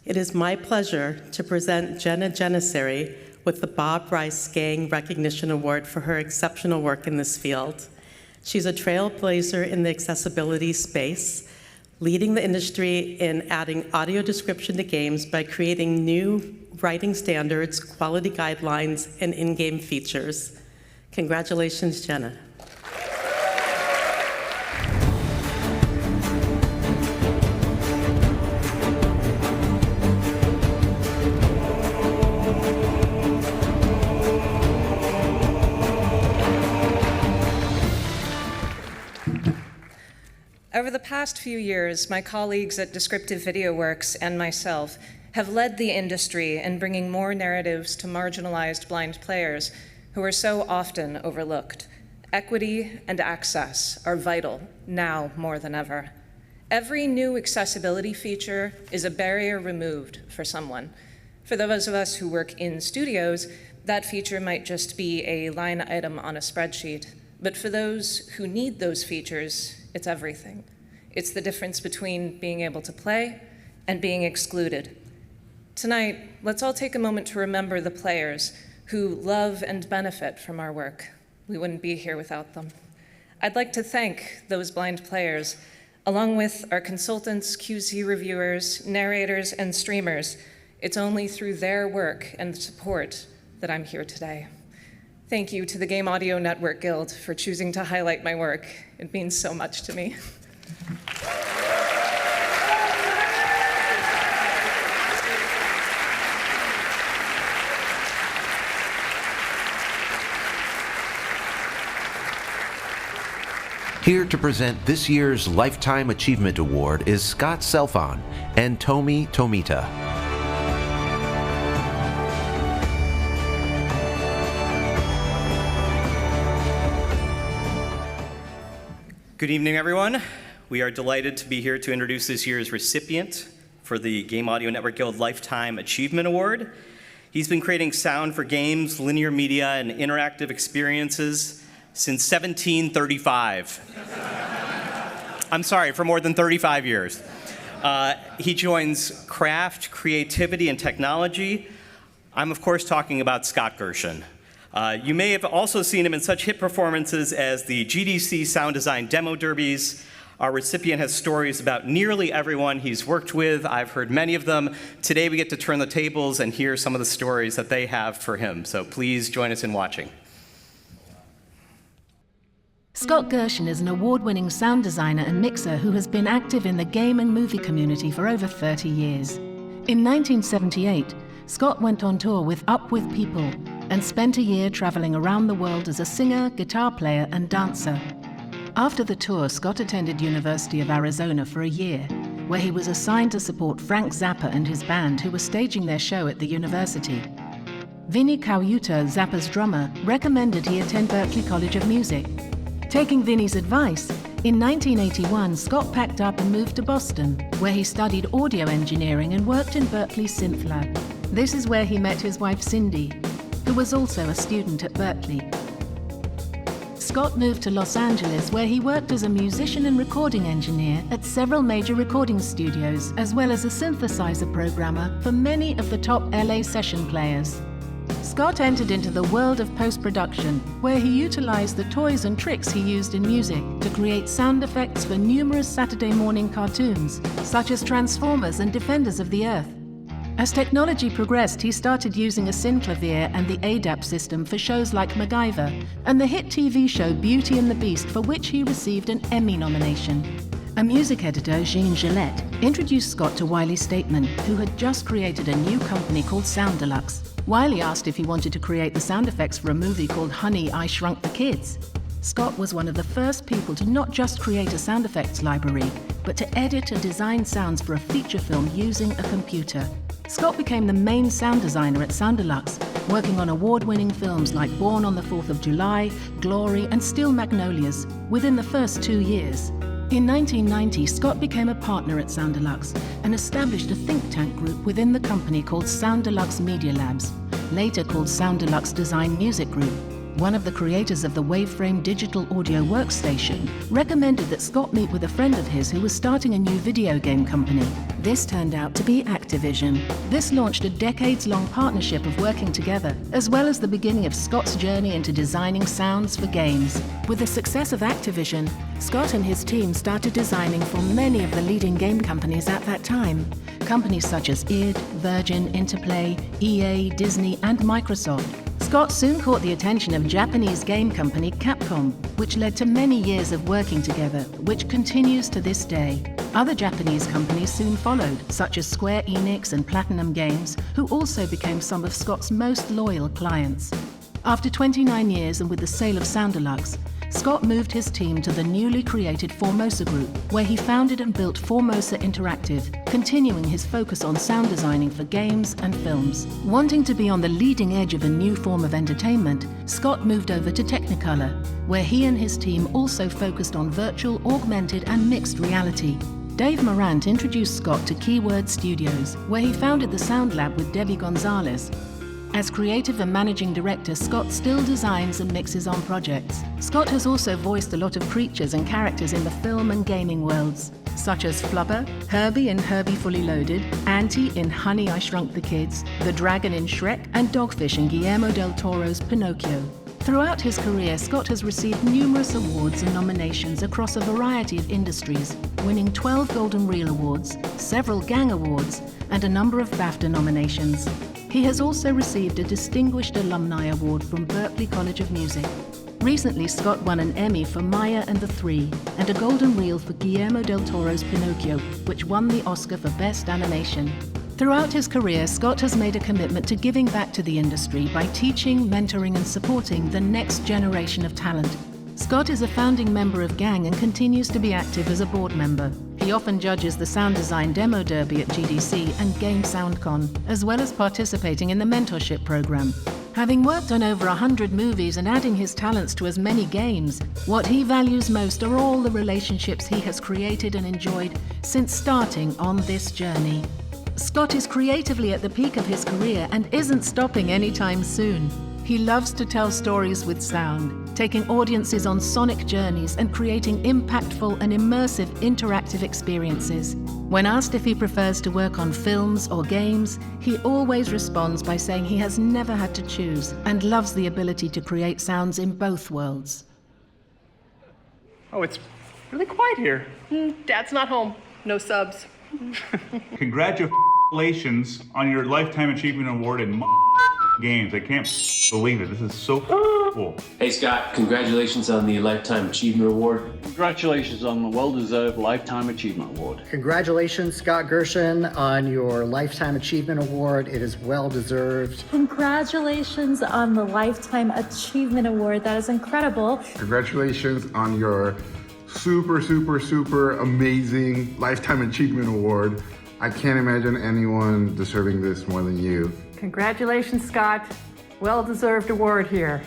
It is my pleasure to present Jenna Janissary with the Bob Rice Gang Recognition Award for her exceptional work in this field. She's a trailblazer in the accessibility space, leading the industry in adding audio description to games by creating new writing standards, quality guidelines, and in-game features. Congratulations, Jenna. Over the past few years, my colleagues at Descriptive Video Works and myself have led the industry in bringing more narratives to marginalized blind players who are so often overlooked. Equity and access are vital now more than ever. Every new accessibility feature is a barrier removed for someone. For those of us who work in studios, that feature might just be a line item on a spreadsheet. But for those who need those features, it's everything. It's the difference between being able to play and being excluded. Tonight, let's all take a moment to remember the players who love and benefit from our work. We wouldn't be here without them. I'd like to thank those blind players, along with our consultants, QC reviewers, narrators, and streamers. It's only through their work and support that I'm here today. Thank you to the Game Audio Network Guild for choosing to highlight my work. It means so much to me. Here to present this year's Lifetime Achievement Award is Scott Selfon and Tomi Tomita. Good evening, everyone. We are delighted to be here to introduce this year's recipient for the Game Audio Network Guild Lifetime Achievement Award. He's been creating sound for games, linear media, and interactive experiences since 1735. I'm sorry, for more than 35 years. He joins craft, creativity, and technology. I'm, of course, talking about Scott Gershon. You may have also seen him in such hit performances as the GDC Sound Design Demo Derbies. Our recipient has stories about nearly everyone he's worked with. I've heard many of them. Today we get to turn the tables and hear some of the stories that they have for him. So please join us in watching. Scott Gershon is an award-winning sound designer and mixer who has been active in the game and movie community for over 30 years. In 1978, Scott went on tour with Up With People and spent a year traveling around the world as a singer, guitar player, and dancer. After the tour, Scott attended University of Arizona for a year where he was assigned to support Frank Zappa and his band who were staging their show at the university. Vinny Colaiuta, Zappa's drummer, recommended he attend Berklee College of Music. Taking Vinny's advice, in 1981, Scott packed up and moved to Boston, where he studied audio engineering and worked in Berklee's Synth Lab. This is where he met his wife Cindy, who was also a student at Berklee. Scott moved to Los Angeles, where he worked as a musician and recording engineer at several major recording studios, as well as a synthesizer programmer for many of the top LA session players. Scott entered into the world of post-production, where he utilized the toys and tricks he used in music to create sound effects for numerous Saturday morning cartoons, such as Transformers and Defenders of the Earth. As technology progressed, he started using a synclavier and the ADAP system for shows like MacGyver and the hit TV show Beauty and the Beast, for which he received an Emmy nomination. A music editor, Jean Gillette, introduced Scott to Wiley Stateman, who had just created a new company called Sound Deluxe. Wiley asked if he wanted to create the sound effects for a movie called Honey, I Shrunk the Kids. Scott was one of the first people to not just create a sound effects library, but to edit and design sounds for a feature film using a computer. Scott became the main sound designer at Sound Deluxe, working on award-winning films like Born on the 4th of July, Glory, and Steel Magnolias within the first 2 years. In 1990, Scott became a partner at Sound Deluxe and established a think tank group within the company called Sound Deluxe Media Labs, later called Sound Deluxe Design Music Group. One of the creators of the Waveframe digital audio workstation recommended that Scott meet with a friend of his who was starting a new video game company. This turned out to be Activision. This launched a decades-long partnership of working together, as well as the beginning of Scott's journey into designing sounds for games. With the success of Activision, Scott and his team started designing for many of the leading game companies at that time. Companies such as id, Virgin, Interplay, EA, Disney, and Microsoft. Scott soon caught the attention of Japanese game company Capcom, which led to many years of working together, which continues to this day. Other Japanese companies soon followed, such as Square Enix and Platinum Games, who also became some of Scott's most loyal clients. After 29 years and with the sale of Sound Deluxe, Scott moved his team to the newly created Formosa Group, where he founded and built Formosa Interactive, continuing his focus on sound designing for games and films. Wanting to be on the leading edge of a new form of entertainment, Scott moved over to Technicolor, where he and his team also focused on virtual, augmented, and mixed reality. Dave Morant introduced Scott to Keyword Studios, where he founded the Sound Lab with Debbie Gonzalez. As creative and managing director, Scott still designs and mixes on projects. Scott has also voiced a lot of creatures and characters in the film and gaming worlds, such as Flubber, Herbie in Herbie Fully Loaded, Auntie in Honey, I Shrunk the Kids, the dragon in Shrek, and Dogfish in Guillermo del Toro's Pinocchio. Throughout his career, Scott has received numerous awards and nominations across a variety of industries, winning 12 Golden Reel Awards, several Gang Awards, and a number of BAFTA nominations. He has also received a Distinguished Alumni Award from Berklee College of Music. Recently, Scott won an Emmy for Maya and the Three, and a Golden Reel for Guillermo del Toro's Pinocchio, which won the Oscar for Best Animation. Throughout his career, Scott has made a commitment to giving back to the industry by teaching, mentoring, and supporting the next generation of talent. Scott is a founding member of Gang and continues to be active as a board member. He often judges the Sound Design Demo Derby at GDC and Game SoundCon, as well as participating in the mentorship program. Having worked on over 100 movies and adding his talents to as many games, what he values most are all the relationships he has created and enjoyed since starting on this journey. Scott is creatively at the peak of his career and isn't stopping anytime soon. He loves to tell stories with sound, taking audiences on sonic journeys and creating impactful and immersive interactive experiences. When asked if he prefers to work on films or games, he always responds by saying he has never had to choose and loves the ability to create sounds in both worlds. Oh, it's really quiet here. Dad's not home. No subs. Congratulations on your Lifetime Achievement Award in games. I can't believe it. This is so cool. Hey Scott, congratulations on the Lifetime Achievement Award. Congratulations on the well-deserved Lifetime Achievement Award. Congratulations, Scott Gershon, on your Lifetime Achievement Award. It is well-deserved. Congratulations on the Lifetime Achievement Award. That is incredible. Congratulations on your super, super, super amazing Lifetime Achievement Award. I can't imagine anyone deserving this more than you. Congratulations, Scott. Well-deserved award here.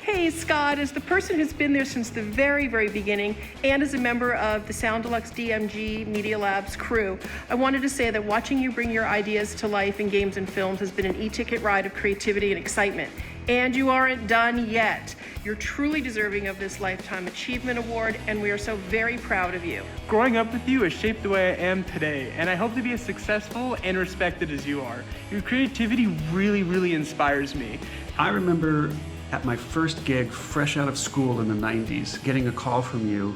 Hey, Scott, as the person who's been there since the very, very beginning, and as a member of the Sound Deluxe DMG Media Labs crew, I wanted to say that watching you bring your ideas to life in games and films has been an e-ticket ride of creativity and excitement. And you aren't done yet. You're truly deserving of this Lifetime Achievement Award, and we are so very proud of you. Growing up with you has shaped the way I am today, and I hope to be as successful and respected as you are. Your creativity really, really inspires me. I remember at my first gig, fresh out of school in the 90s, getting a call from you,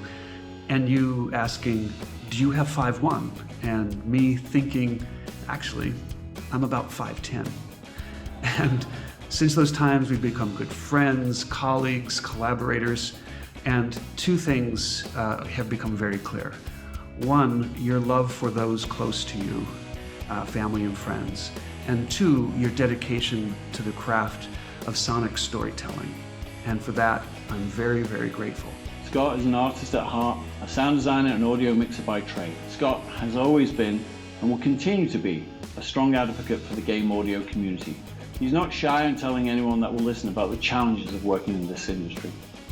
and you asking, do you have 5'1"? And me thinking, actually, I'm about 5'10". And since those times, we've become good friends, colleagues, collaborators, and two things have become very clear. One, your love for those close to you, family and friends, and two, your dedication to the craft of sonic storytelling. And for that, I'm very, very grateful. Scott is an artist at heart, a sound designer and audio mixer by trade. Scott has always been, and will continue to be, a strong advocate for the game audio community. He's not shy in telling anyone that will listen about the challenges of working in this industry.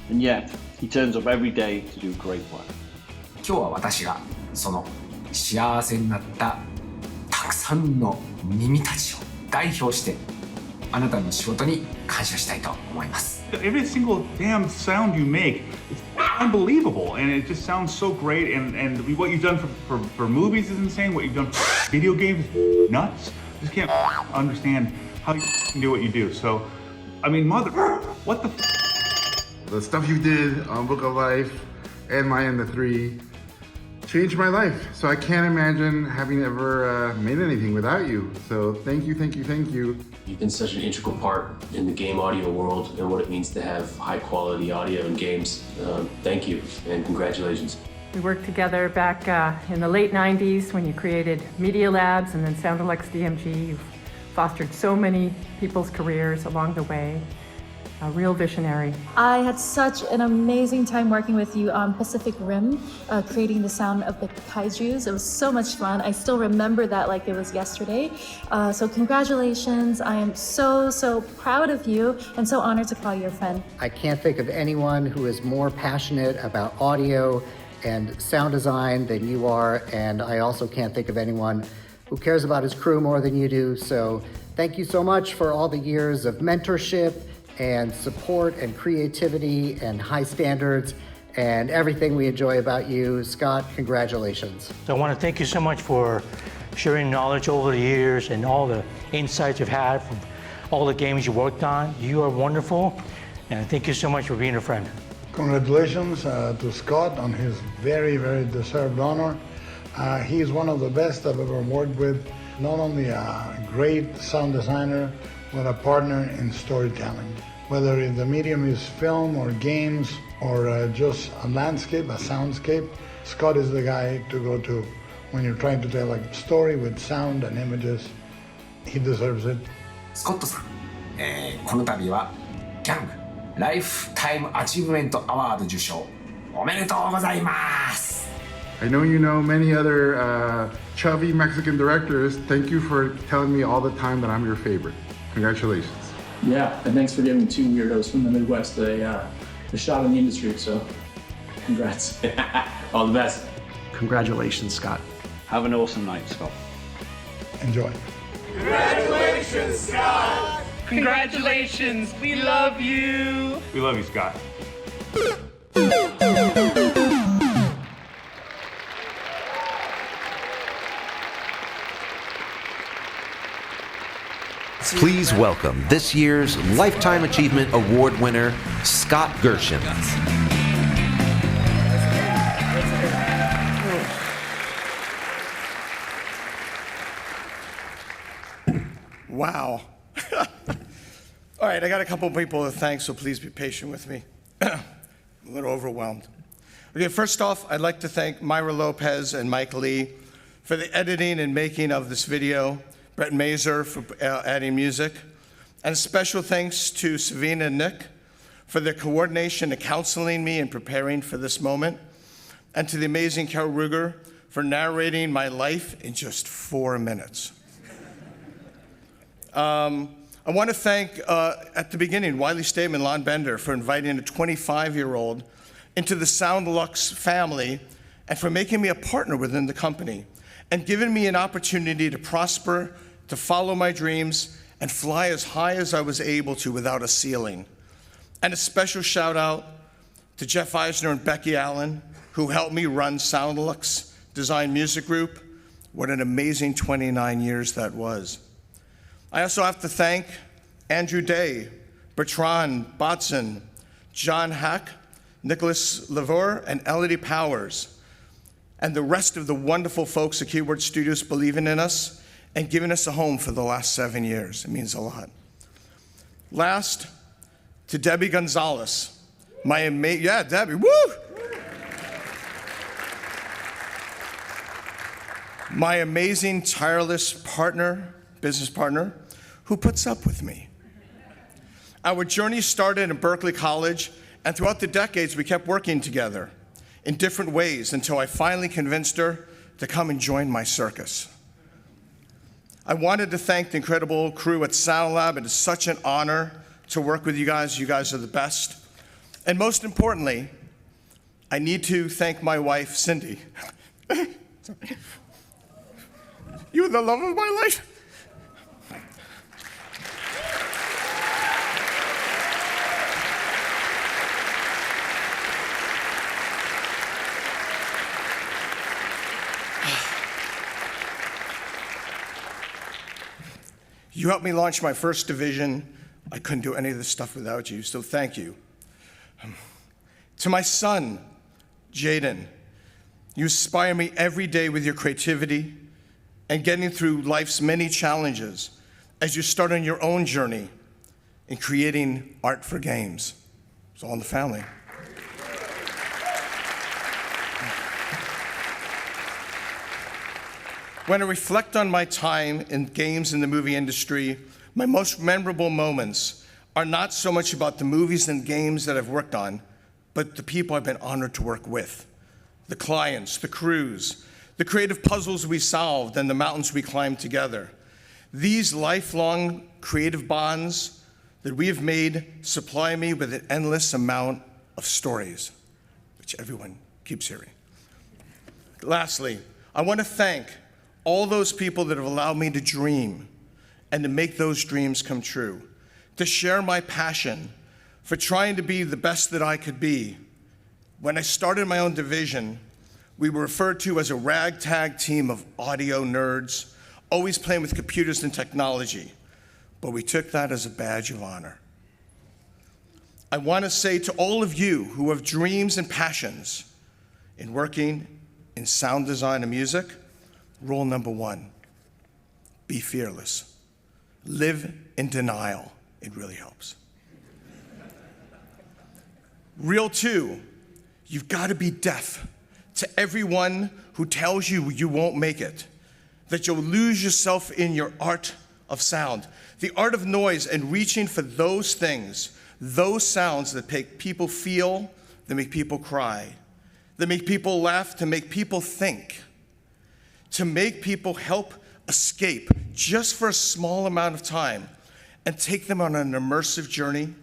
And yet, he turns up every day to do great work. 今日は私がその幸せになったたくさんの耳たちを代表してあなたの仕事に感謝したいと思います。 Every single damn sound you make, it's unbelievable, and it just sounds so great. And what you've done for movies is insane. What you've done for video games is nuts. I just can't understand how you can do what you do. So, I mean, what the? The stuff you did on Book of Life and My and the Three changed my life. So I can't imagine having ever made anything without you. So thank you, thank you, thank you. You've been such an integral part in the game audio world and what it means to have high quality audio in games. Thank you and congratulations. We worked together back in the late 90s when you created Media Labs and then Sound Deluxe DMG. You've fostered so many people's careers along the way. A real visionary. I had such an amazing time working with you on Pacific Rim, creating the sound of the kaijus. It was so much fun. I still remember that like it was yesterday. So congratulations. I am so, so proud of you and so honored to call you a friend. I can't think of anyone who is more passionate about audio and sound design than you are, and I also can't think of anyone who cares about his crew more than you do. So thank you so much for all the years of mentorship and support and creativity and high standards and everything we enjoy about you. Scott, congratulations. So I want to thank you so much for sharing knowledge over the years and all the insights you've had from all the games you worked on. You are wonderful, and thank you so much for being a friend. Congratulations to Scott on his very, very deserved honor. He is one of the best I've ever worked with. Not only a great sound designer, but a partner in storytelling. Whether the medium is film or games or just a landscape, a soundscape, Scott is the guy to go to when you're trying to tell a story with sound and images. He deserves it. スコットさん、この度はギャングライフタイムアチーブメントアワード受賞おめでとうございます。 I know you know many other chubby Mexican directors. Thank you for telling me all the time that I'm your favorite. Congratulations. Yeah, and thanks for giving two weirdos from the Midwest a shot in the industry, so congrats. All the best. Congratulations, Scott. Have an awesome night, Scott. Enjoy. Congratulations, Scott! Congratulations! We love you! We love you, Scott. Please welcome this year's Lifetime Achievement Award winner, Scott Gershon. Wow. All right, I got a couple people to thank, so please be patient with me. I'm a little overwhelmed. Okay, first off, I'd like to thank Myra Lopez and Mike Lee for the editing and making of this video, Brett Mazer for adding music, and special thanks to Savina and Nick for their coordination and counseling me and preparing for this moment. and to the amazing Carol Ruger for narrating my life in just 4 minutes. I want to thank, at the beginning, Wiley Stateman and Lon Bender for inviting a 25-year-old into the SoundLux family and for making me a partner within the company and giving me an opportunity to prosper, to follow my dreams, and fly as high as I was able to without a ceiling. And a special shout out to Jeff Eisner and Becky Allen, who helped me run SoundLux Design Music Group. What an amazing 29 years that was. I also have to thank Andrew Day, Bertrand Botson, John Hack, Nicholas Lavore, and Elodie Powers, and the rest of the wonderful folks at Keyword Studios believing in us and giving us a home for the last 7 years. It means a lot. Last, to Debbie Gonzalez, yeah, Debbie, woo! My amazing, tireless partner, business partner, who puts up with me. Our journey started in Berkeley College, and throughout the decades, we kept working together in different ways until I finally convinced her to come and join my circus. I wanted to thank the incredible crew at Sound Lab. It is such an honor to work with you guys. You guys are the best. And most importantly, I need to thank my wife, Cindy. You're the love of my life. You helped me launch my first division. I couldn't do any of this stuff without you, so thank you. To my son, Jaden, you inspire me every day with your creativity and getting through life's many challenges as you start on your own journey in creating art for games. It's all in the family. When I reflect on my time in games in the movie industry, my most memorable moments are not so much about the movies and games that I've worked on, but the people I've been honored to work with, the clients, the crews, the creative puzzles we solved, and the mountains we climbed together. These lifelong creative bonds that we have made supply me with an endless amount of stories, which everyone keeps hearing. Lastly, I want to thank all those people that have allowed me to dream and to make those dreams come true, to share my passion for trying to be the best that I could be. When I started my own division, we were referred to as a ragtag team of audio nerds, always playing with computers and technology, but we took that as a badge of honor. I want to say to all of you who have dreams and passions in working in sound design and music, rule number 1, be fearless. Live in denial. It really helps. Rule 2, you've got to be deaf to everyone who tells you you won't make it, that you'll lose yourself in your art of sound, the art of noise, and reaching for those things, those sounds that make people feel, that make people cry, that make people laugh, to make people think, to make people help escape just for a small amount of time and take them on an immersive journey,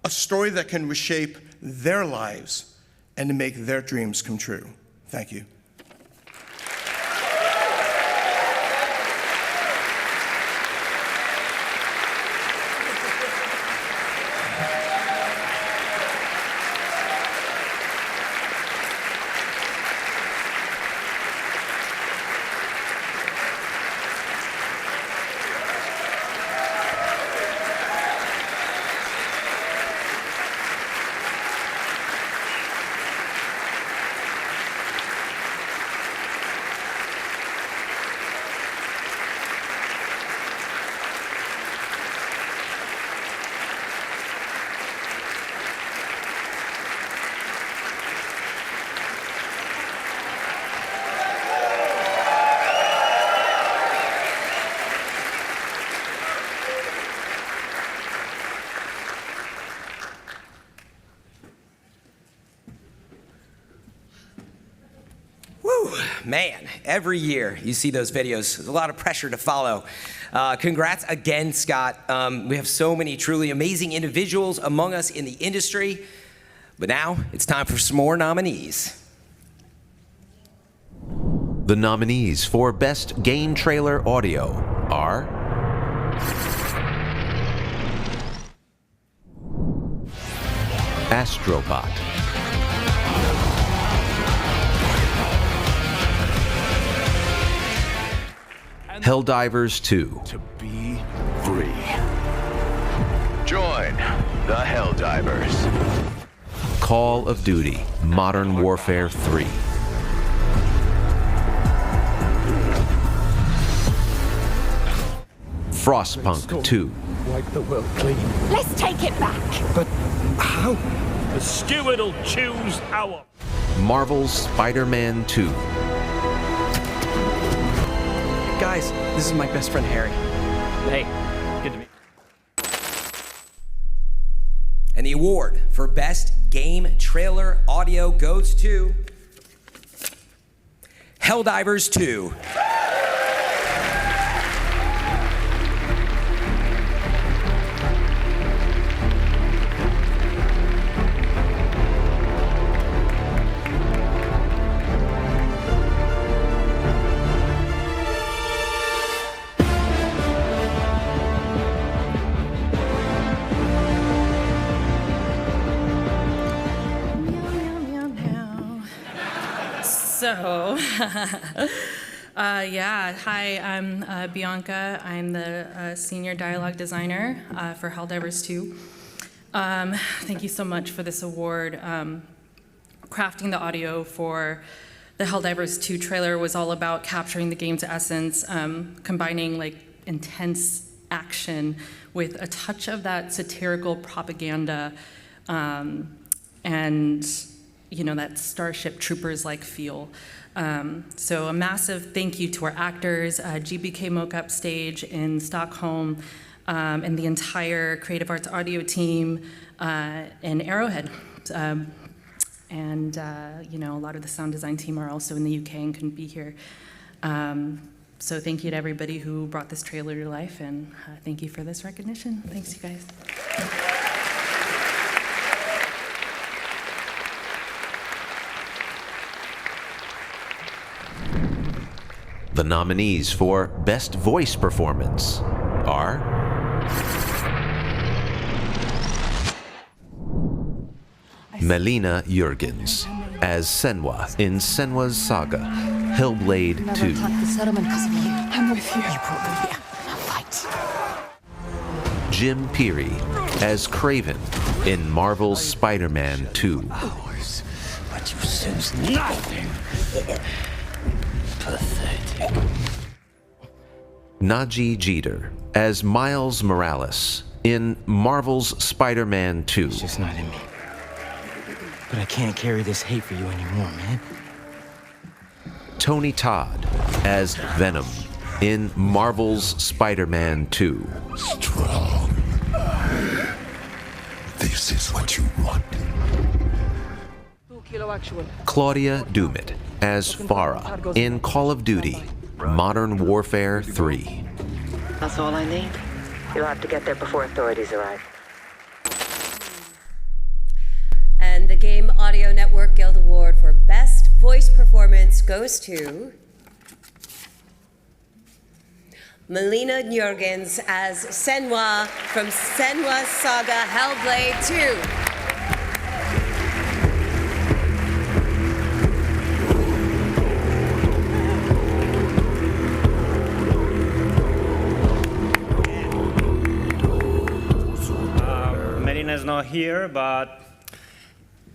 a story that can reshape their lives and to make their dreams come true. Thank you. Man, every year you see those videos. There's a lot of pressure to follow. Congrats again, Scott. We have so many truly amazing individuals among us in the industry. But now it's time for some more nominees. The nominees for Best Game Trailer Audio are Astrobot, Helldivers 2, To be free. Join the Helldivers. Call of Duty Modern Warfare 3, Frostpunk 2, Wipe the world clean. Let's take it back. But how? The steward will choose our. Marvel's Spider-Man 2, Guys, this is my best friend Harry. Hey, good to meet you. And the award for Best Game Trailer Audio goes to Helldivers 2. So, hi, I'm Bianca. I'm the senior dialogue designer for Helldivers 2. Thank you so much for this award. Crafting the audio for the Helldivers 2 trailer was all about capturing the game's essence, combining like intense action with a touch of that satirical propaganda and that Starship Troopers-like feel. So a massive thank you to our actors, GBK Mocap Stage in Stockholm, and the entire Creative Arts Audio team in Arrowhead. And a lot of the sound design team are also in the UK and couldn't be here. So thank you to everybody who brought this trailer to life, and thank you for this recognition. Thanks, you guys. The nominees for Best Voice Performance are Melina Jurgens as Senwa in Senwa's Saga, Hellblade 2. The settlement because of you. I'm with you. You brought me here. Now fight. Jim Peary as Kraven in Marvel's Spider-Man 2. Hours, but you sense nothing. Pathetic. Najee Jeter as Miles Morales in Marvel's Spider-Man 2. It's just not in me. But I can't carry this hate for you anymore, man. Tony Todd as Venom in Marvel's Spider-Man 2. Strong. This is what you want. Claudia Dumit as Farah in Call of Duty Modern Warfare 3. That's all I need. You'll have to get there before authorities arrive. And the Game Audio Network Guild Award for Best Voice Performance goes to Melina Jurgens as Senwa from Senwa's Saga Hellblade 2. Melina is not here, but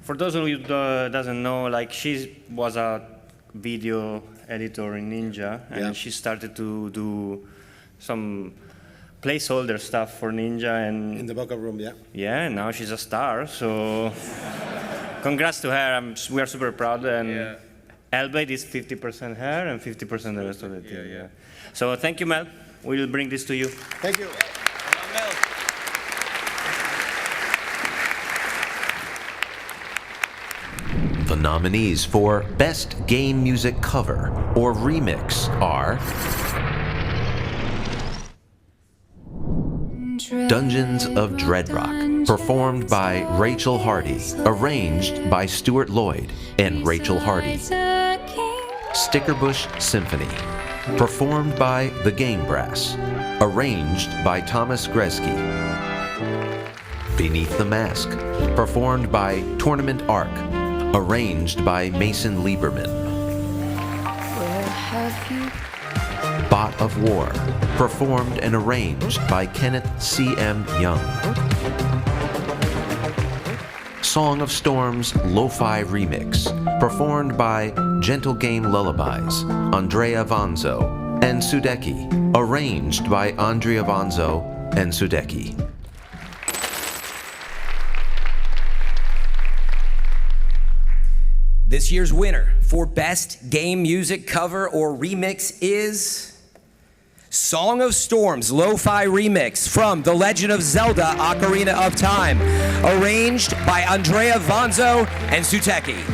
for those of you who doesn't know, like she was a video editor in Ninja, and she started to do some placeholder stuff for Ninja, and in the backup room, yeah, and now she's a star. So, congrats to her. We are super proud. And Hellblade is 50% her and 50% the rest of the team. So, thank you, Mel. We'll bring this to you. Thank you. The nominees for Best Game Music Cover or Remix are Dungeons of Dreadrock, performed by Rachel Hardy, arranged by Stuart Lloyd and Rachel Hardy. Stickerbush Symphony, performed by The Game Brass, arranged by Thomas Gresky. Beneath the Mask, performed by Tournament Arc, arranged by Mason Lieberman. Bot of War, performed and arranged by Kenneth C.M. Young. Song of Storms Lo-Fi Remix, performed by Gentle Game Lullabies, Andrea Vanzo, and Sudeki, arranged by Andrea Vanzo and Sudeki. This year's winner for Best Game Music Cover or Remix is Song of Storms Lo-Fi Remix from The Legend of Zelda Ocarina of Time, arranged by Andrea Vanzo and Suteki.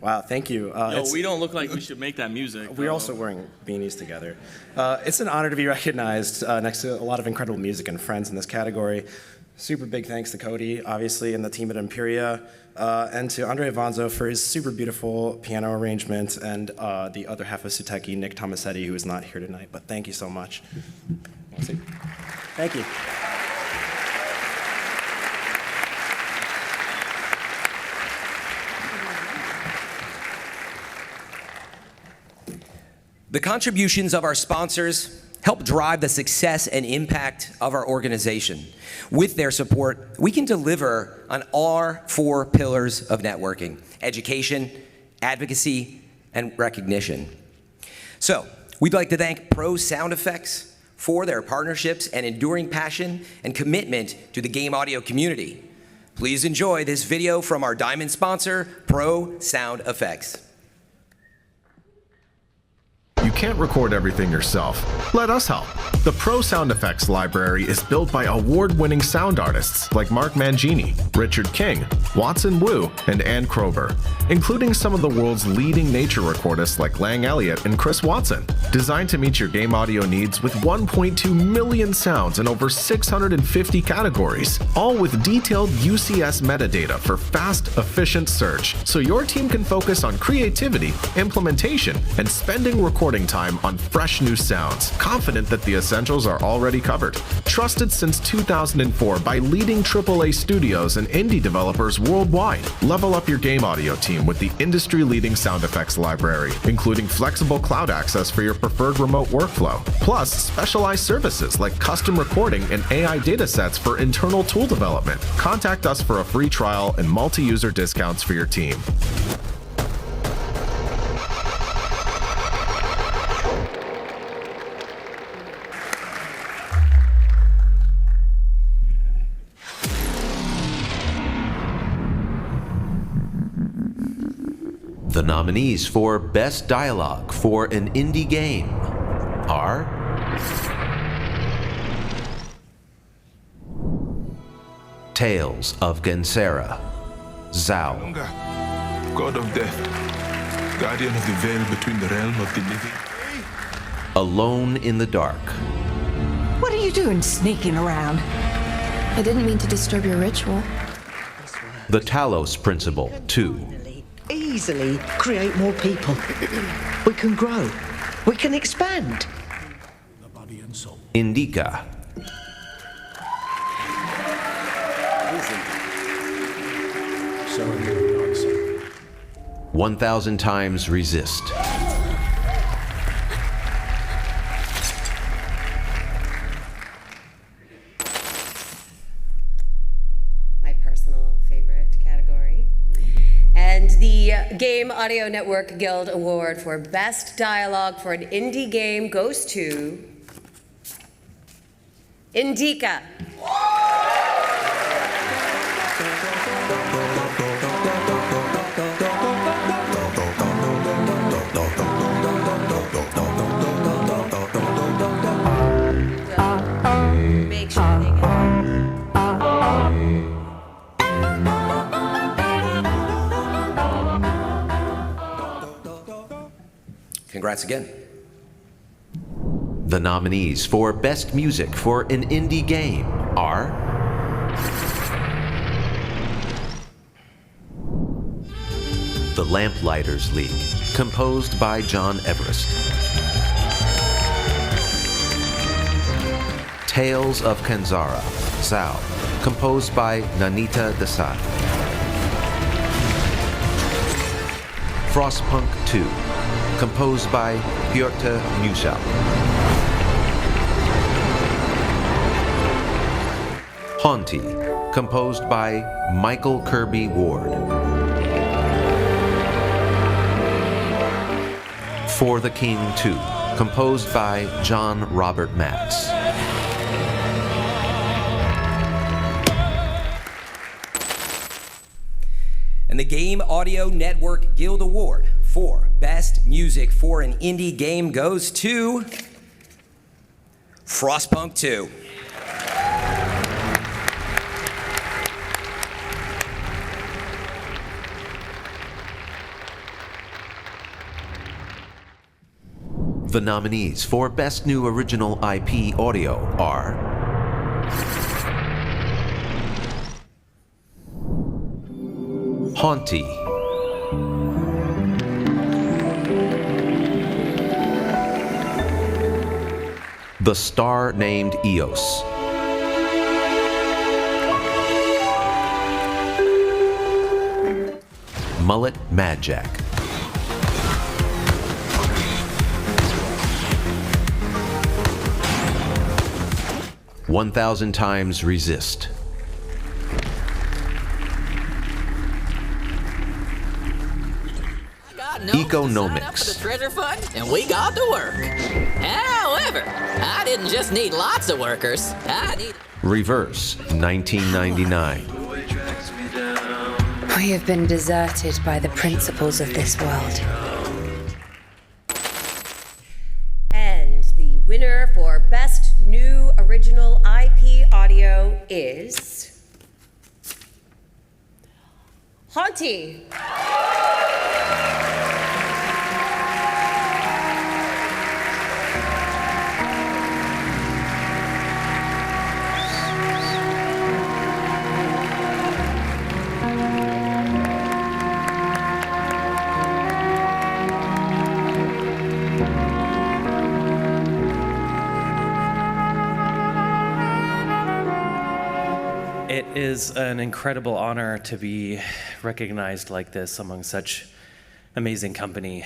Wow, thank you. We don't look like we should make that music. We're also wearing beanies together. It's an honor to be recognized next to a lot of incredible music and friends in this category. Super big thanks to Cody, obviously, and the team at Imperia, and to Andrea Vanzo for his super beautiful piano arrangement, and the other half of Suteki, Nick Tomasetti, who is not here tonight. But thank you so much. Thank you. The contributions of our sponsors help drive the success and impact of our organization. With their support, we can deliver on our 4 pillars of networking: education, advocacy, and recognition. So, we'd like to thank Pro Sound Effects for their partnerships and enduring passion and commitment to the game audio community. Please enjoy this video from our diamond sponsor, Pro Sound Effects. You can't record everything yourself. Let us help. The Pro Sound Effects library is built by award-winning sound artists like Mark Mangini, Richard King, Watson Wu, and Ann Krober, including some of the world's leading nature recordists like Lang Elliott and Chris Watson. Designed to meet your game audio needs with 1.2 million sounds in over 650 categories, all with detailed UCS metadata for fast, efficient search, so your team can focus on creativity, implementation, and spending recording time on fresh new sounds, confident that the essentials are already covered. Trusted since 2004 by leading AAA studios and indie developers worldwide. Level up your game audio team with the industry-leading sound effects library, including flexible cloud access for your preferred remote workflow, plus specialized services like custom recording and AI datasets for internal tool development. Contact us for a free trial and multi-user discounts for your team. The nominees for Best Dialogue for an Indie Game are Tales of Gensera, Zhao. God of death, guardian of the veil between the realm of the living. Alone in the Dark. What are you doing sneaking around? I didn't mean to disturb your ritual. The Talos Principle 2. Easily create more people. We can grow. We can expand. Indica. 1,000 times resist. My personal favorite category. And the Game Audio Network Guild Award for Best Dialogue for an Indie Game goes to Indica. Make sure they Congrats again. The nominees for Best Music for an Indie Game are The Lamplighters League, composed by John Everest. Tales of Kanzara, Zao, composed by Nanita Desai. Frostpunk 2, composed by Piotr Musiał. Haunty, composed by Michael Kirby Ward. For the King 2, composed by John Robert Matz. And the Game Audio Network Guild Award for Best Music for an Indie Game goes to Frostpunk 2. The nominees for Best New Original IP Audio are Haunty, The Star Named Eos, Mullet Madjack, 1,000 Times Resist, Economics, The treasure fund, and we got to work. However, I didn't just need lots of workers. I need. Reverse, 1999. We have been deserted by the principles of this world. And the winner for Best New Original IP Audio is Haunty. It is an incredible honor to be recognized like this among such amazing company.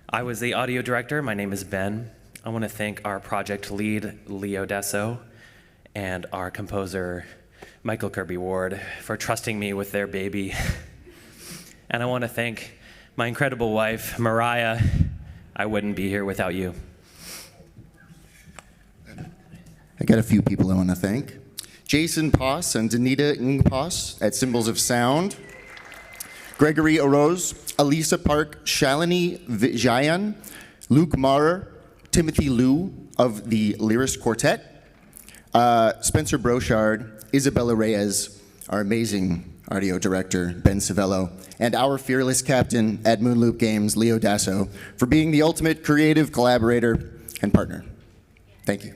I was the audio director. My name is Ben. I want to thank our project lead, Leo Desso, and our composer, Michael Kirby Ward, for trusting me with their baby. And I want to thank my incredible wife, Mariah. I wouldn't be here without you. I got a few people I want to thank. Jason Poss and Danita Ngposs at Symbols of Sound. Gregory Oroz, Elisa Park, Shalini Vijayan, Luke Maurer, Timothy Liu of the Lyrist Quartet, Spencer Brochard, Isabella Reyes, our amazing audio director, Ben Civello, and our fearless captain at Moonloop Games, Leo Dasso, for being the ultimate creative collaborator and partner. Thank you.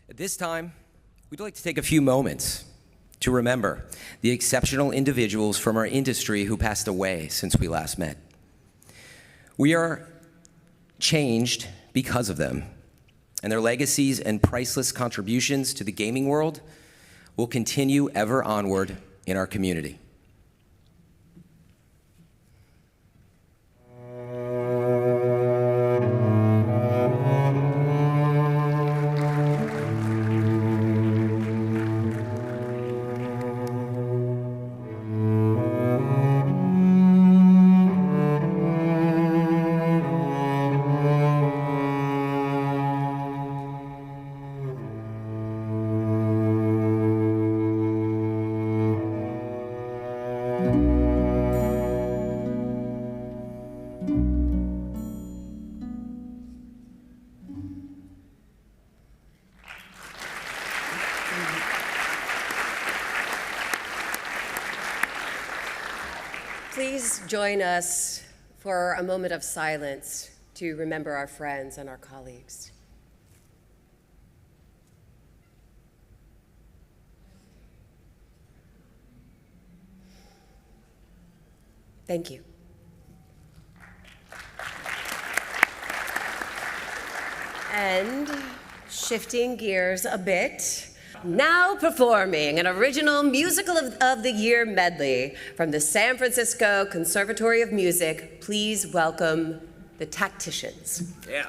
At this time, we'd like to take a few moments to remember the exceptional individuals from our industry who passed away since we last met. We are changed because of them, and their legacies and priceless contributions to the gaming world will continue ever onward in our community. Please join us for a moment of silence to remember our friends and our colleagues. Thank you. And shifting gears a bit, now performing an original Musical of the Year medley from the San Francisco Conservatory of Music, please welcome the Tacticians. Yeah.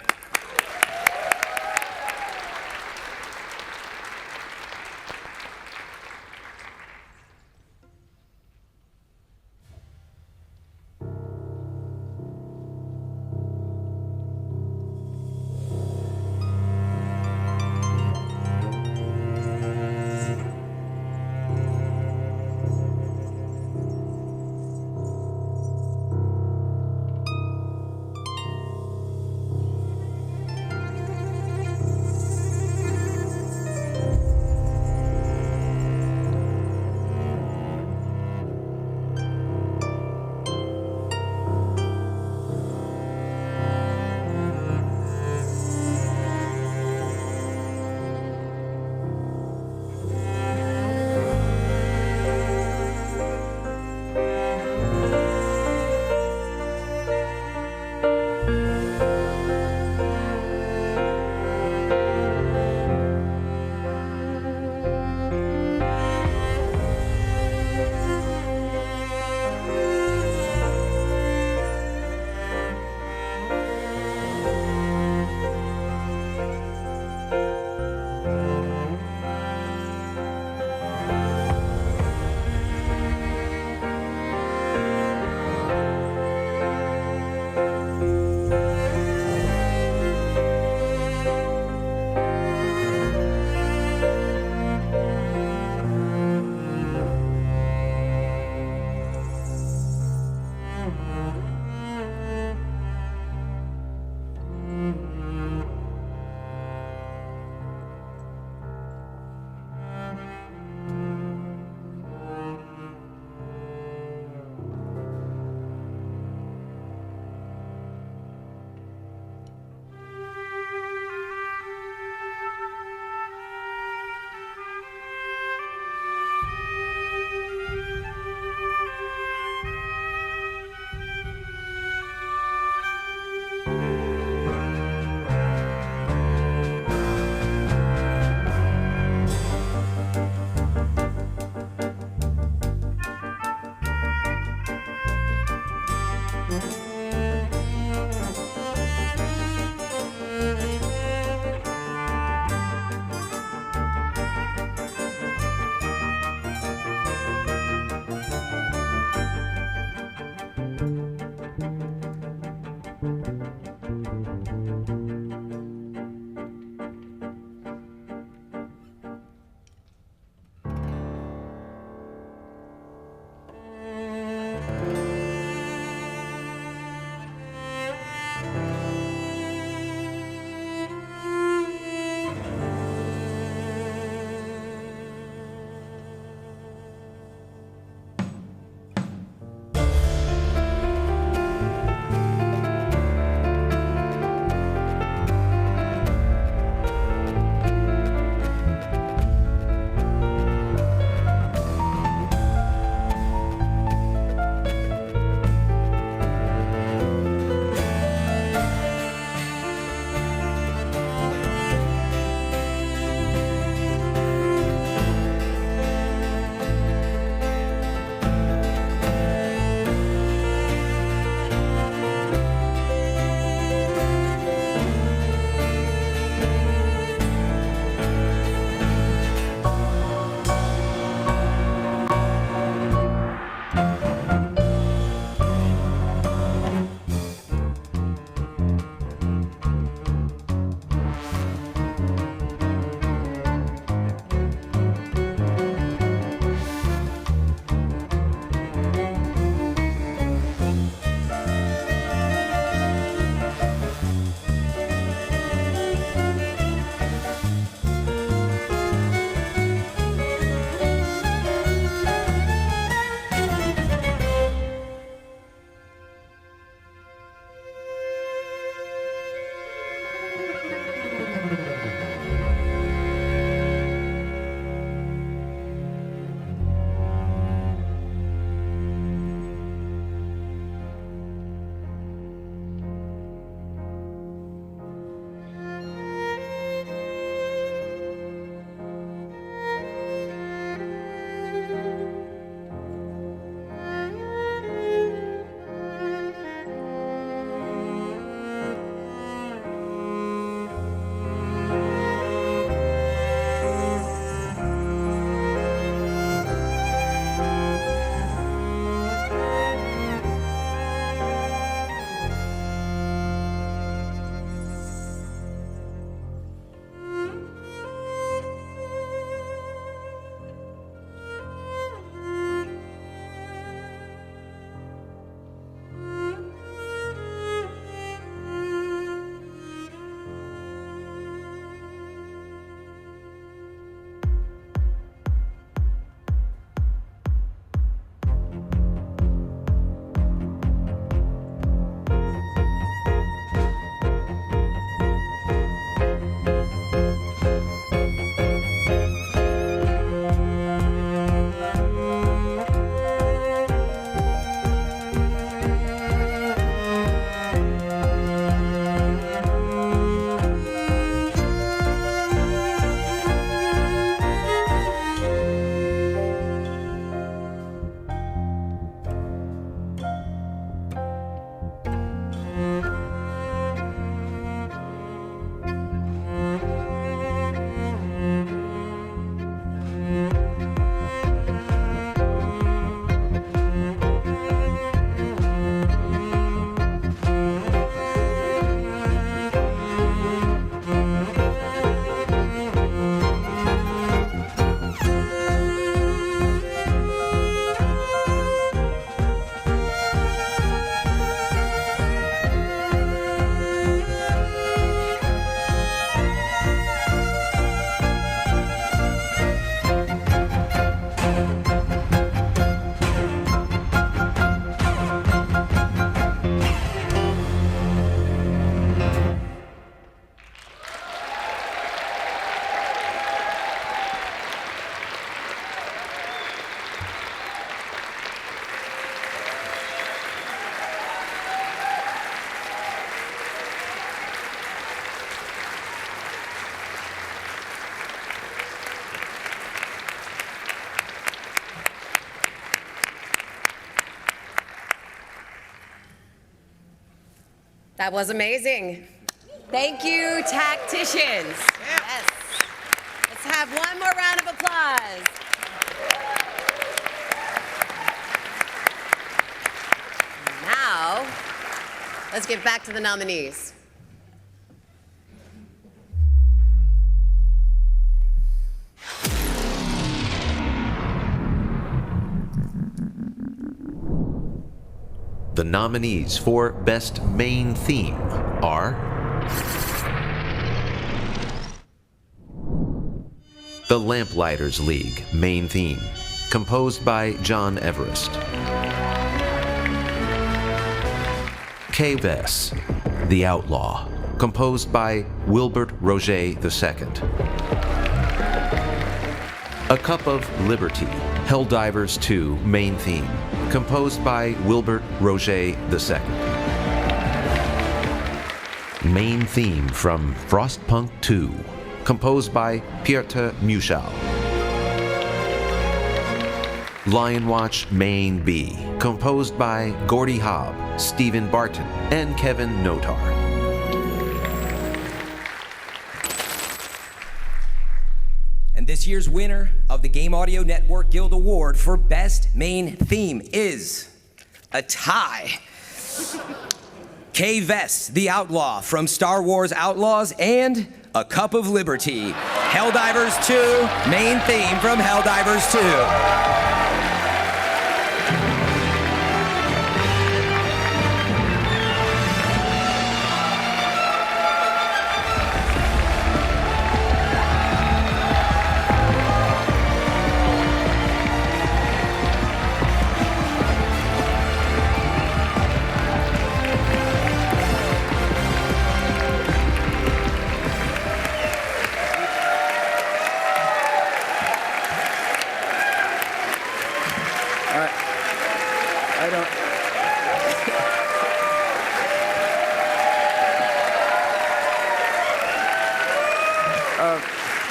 That was amazing. Thank you, tacticians. Yes. Let's have one more round of applause. Now, let's get back to the nominees. The nominees for Best Main Theme are The Lamplighters League Main Theme, composed by John Everest. K-Vess, The Outlaw, composed by Wilbert Roger II. A Cup of Liberty, Helldivers 2 Main Theme, composed by Wilbert Roger II. Main Theme from Frostpunk 2, composed by Pieter Muschau. Lion Watch Main B, composed by Gordy Hobb, Stephen Barton, and Kevin Notar. And this year's winner of the Game Audio Network Guild Award for Best Main Theme is a tie. K-Vess, The Outlaw from Star Wars Outlaws, and A Cup of Liberty, Helldivers 2 Main Theme from Helldivers 2.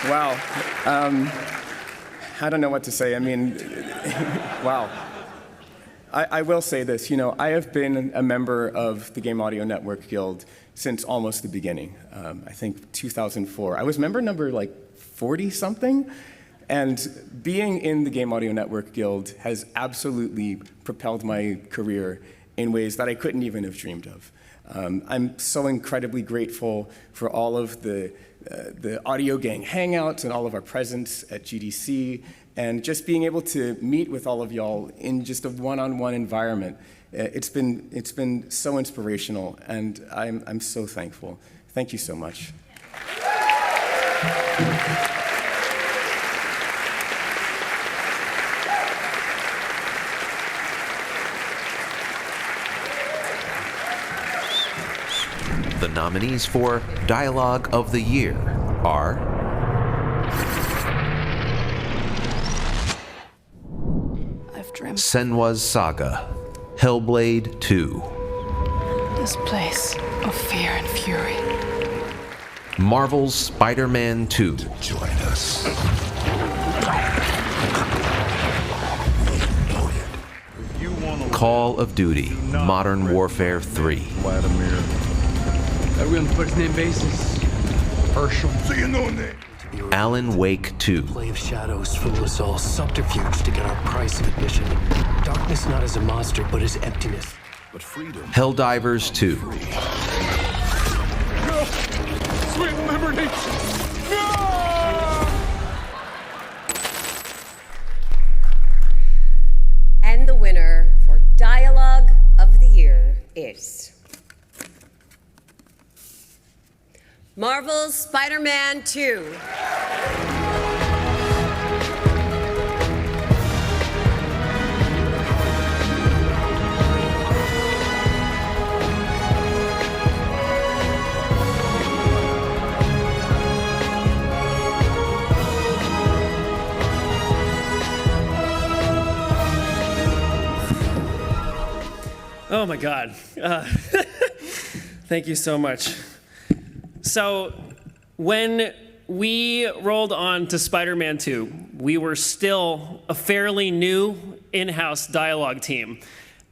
Wow. I don't know what to say. I mean, wow. I will say this, you know, I have been a member of the Game Audio Network Guild since almost the beginning. I think 2004. I was member number like 40-something, and being in the Game Audio Network Guild has absolutely propelled my career in ways that I couldn't even have dreamed of. I'm so incredibly grateful for all of the Audio Gang Hangouts and all of our presence at GDC, and just being able to meet with all of y'all in just a one-on-one environment. It's been so inspirational, and I'm so thankful. Thank you so much. The nominees for Dialogue of the Year are I've dreamt Senua's Saga, Hellblade 2, this place of fear and fury. Marvel's Spider-Man 2, Join us. Call of Duty, Modern Warfare 3, Vladimir. Are we on first name basis? Herschel. So you know name. Alan Wake 2, Play of shadows fool us all. Subterfuge to get our price of admission. Darkness not as a monster, but as emptiness. But freedom. Helldivers 2, Sweet liberty. And the winner for Dialogue of the Year is Marvel's Spider-Man 2. Oh my God. Thank you so much. So when we rolled on to Spider-Man 2, we were still a fairly new in-house dialogue team.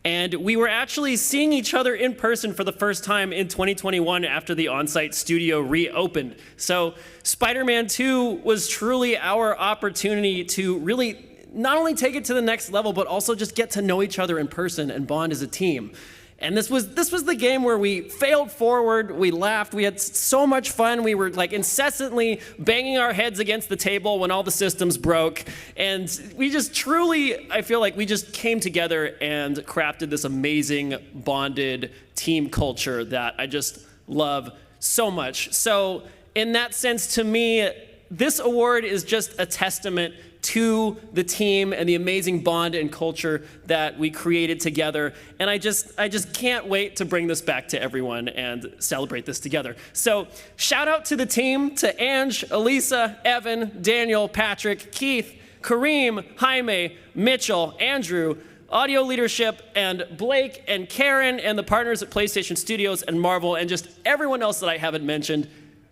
And we were actually seeing each other in person for the first time in 2021 after the on-site studio reopened. So Spider-Man 2 was truly our opportunity to really not only take it to the next level, but also just get to know each other in person and bond as a team. And this was the game where we failed forward, we laughed, we had so much fun, we were like incessantly banging our heads against the table when all the systems broke, and we just truly, I feel like we just came together and crafted this amazing bonded team culture that I just love so much. So in that sense, to me, this award is just a testament to the team and the amazing bond and culture that we created together. And I just can't wait to bring this back to everyone and celebrate this together. So shout out to the team, to Ange, Elisa, Evan, Daniel, Patrick, Keith, Kareem, Jaime, Mitchell, Andrew, audio leadership, and Blake and Karen and the partners at PlayStation Studios and Marvel and just everyone else that I haven't mentioned.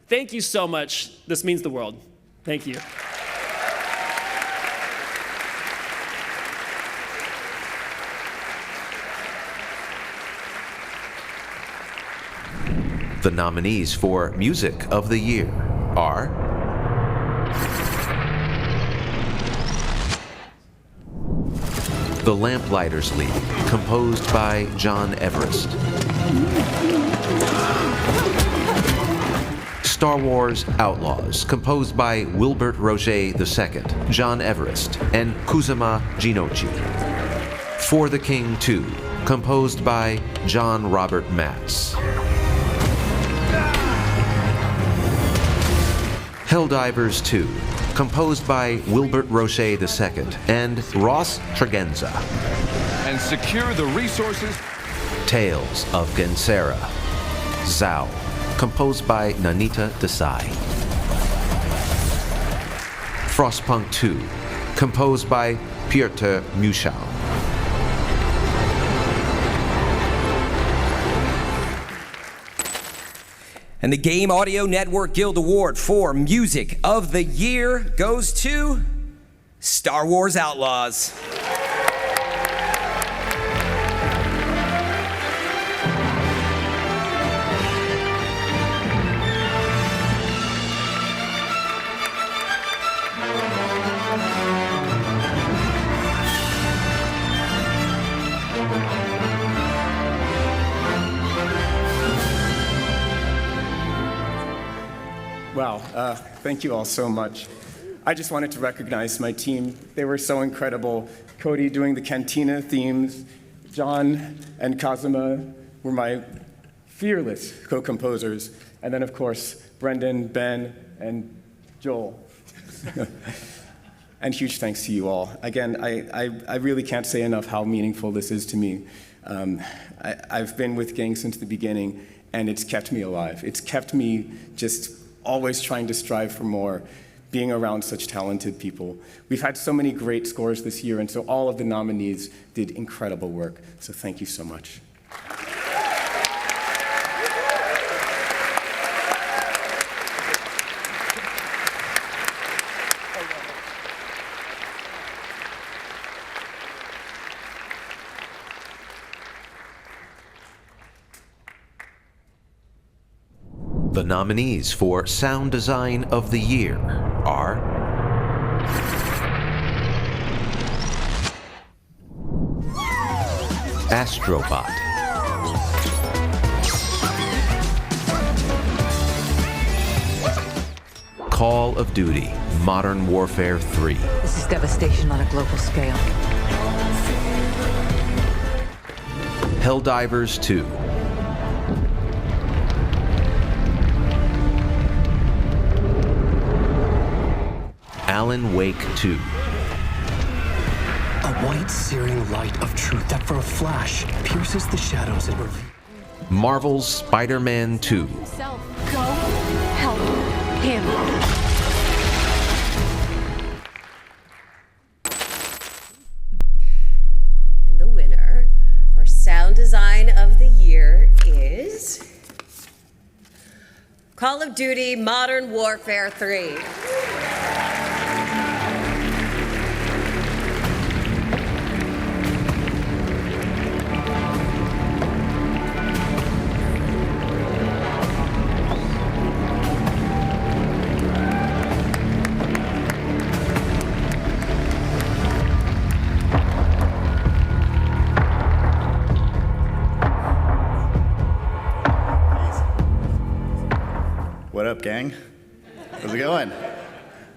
Thank you so much. This means the world. Thank you. The nominees for Music of the Year are The Lamplighters League, composed by John Everest. Star Wars Outlaws, composed by Wilbert Roget II, John Everest, and Kuzuma Jinouchi. For the King 2, composed by John Robert Matz. Helldivers 2, composed by Wilbert Roget II and Ross Tregenza. And secure the resources. Tales of Gensera, Zao, composed by Nanita Desai. Frostpunk 2, composed by Piotr Mushau. And the Game Audio Network Guild Award for Music of the Year goes to Star Wars Outlaws. Wow, thank you all so much. I just wanted to recognize my team. They were so incredible. Cody doing the Cantina themes, John and Kazuma were my fearless co-composers, and then of course, Brendan, Ben, and Joel. And huge thanks to you all. Again, I really can't say enough how meaningful this is to me. I've been with Gang since the beginning, and it's kept me alive. It's kept me just always trying to strive for more, being around such talented people. We've had so many great scores this year, and so all of the nominees did incredible work. So thank you so much. The nominees for Sound Design of the Year are Astrobot, Call of Duty Modern Warfare 3, This is devastation on a global scale. Helldivers 2, Alan Wake 2, A white searing light of truth that for a flash pierces the shadows and reveals. Marvel's Spider-Man 2, Go help him. And the winner for Sound Design of the Year is Call of Duty Modern Warfare 3. up, gang? How's it going?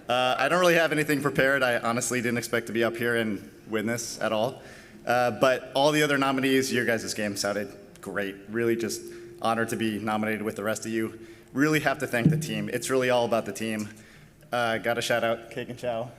I don't really have anything prepared. I honestly didn't expect to be up here and win this at all. But all the other nominees, your guys' game sounded great. Really just honored to be nominated with the rest of you. Really have to thank the team. It's really all about the team. Got to shout out Cake and Chow.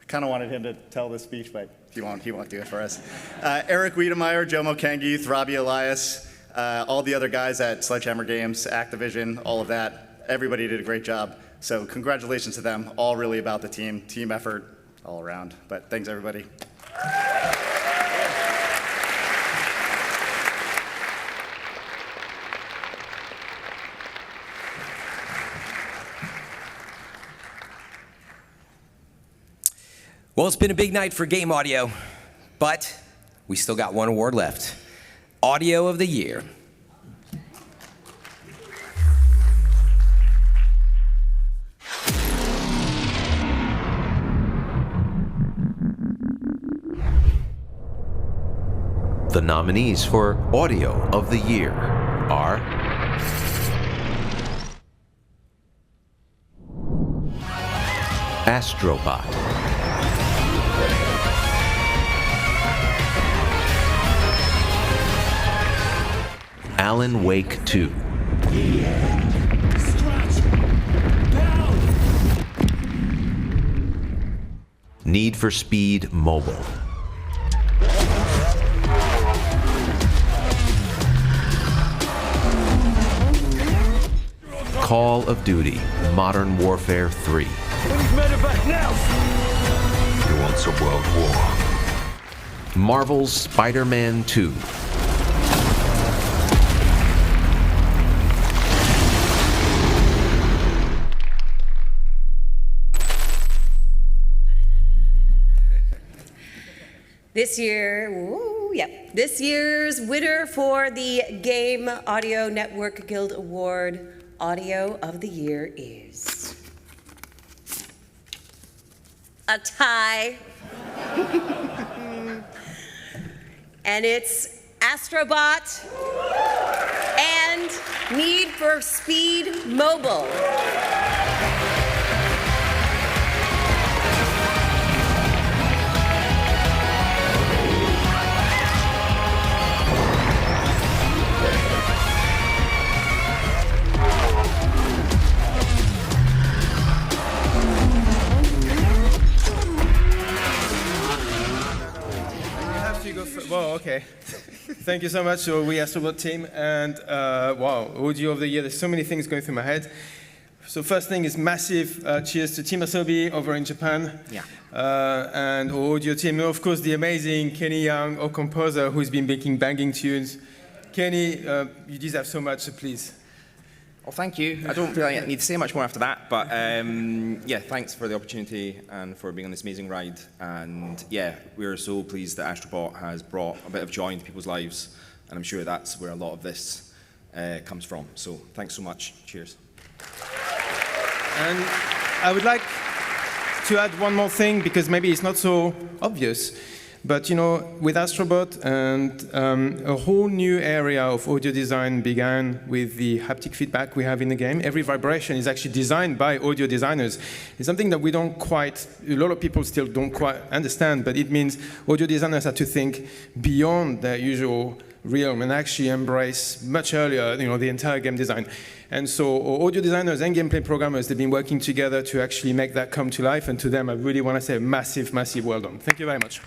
I kind of wanted him to tell this speech, but he won't do it for us. Eric Wiedemeyer, Jomo Kengi, Robbie Elias, all the other guys at Sledgehammer Games, Activision, all of that. Everybody did a great job. So congratulations to them. All really about the team effort all around. But thanks, everybody. Well, it's been a big night for Game Audio, but we still got one award left. Audio of the Year. The nominees for Audio of the Year are Astrobot, Alan Wake 2, Need for Speed Mobile, Call of Duty Modern Warfare 3. Medevac now! He wants a world war. Marvel's Spider-Man 2. This year's winner for the Game Audio Network Guild Award Audio of the Year is a tie. And it's Astrobot and Need for Speed Mobile. Well, okay. Thank you so much. So we Astrobot team, and wow, Audio of the Year. There's so many things going through my head. So first thing is massive cheers to Team Asobi over in Japan. Yeah. And our audio team, and of course the amazing Kenny Young, our composer, who's been making banging tunes. Kenny, you deserve so much, so please. Well, thank you. I don't really need to say much more after that, but yeah, thanks for the opportunity and for being on this amazing ride. And yeah, we're so pleased that Astrobot has brought a bit of joy into people's lives, and I'm sure that's where a lot of this comes from. So thanks so much. Cheers. And I would like to add one more thing, because maybe it's not so obvious. But you know, with Astrobot and a whole new area of audio design began with the haptic feedback we have in the game. Every vibration is actually designed by audio designers. It's something that we don't quite, a lot of people still don't quite understand, but it means audio designers have to think beyond their usual realm and actually embrace much earlier, you know, the entire game design. And so audio designers and gameplay programmers, they've been working together to actually make that come to life. And to them, I really want to say a massive, massive well done. Thank you very much.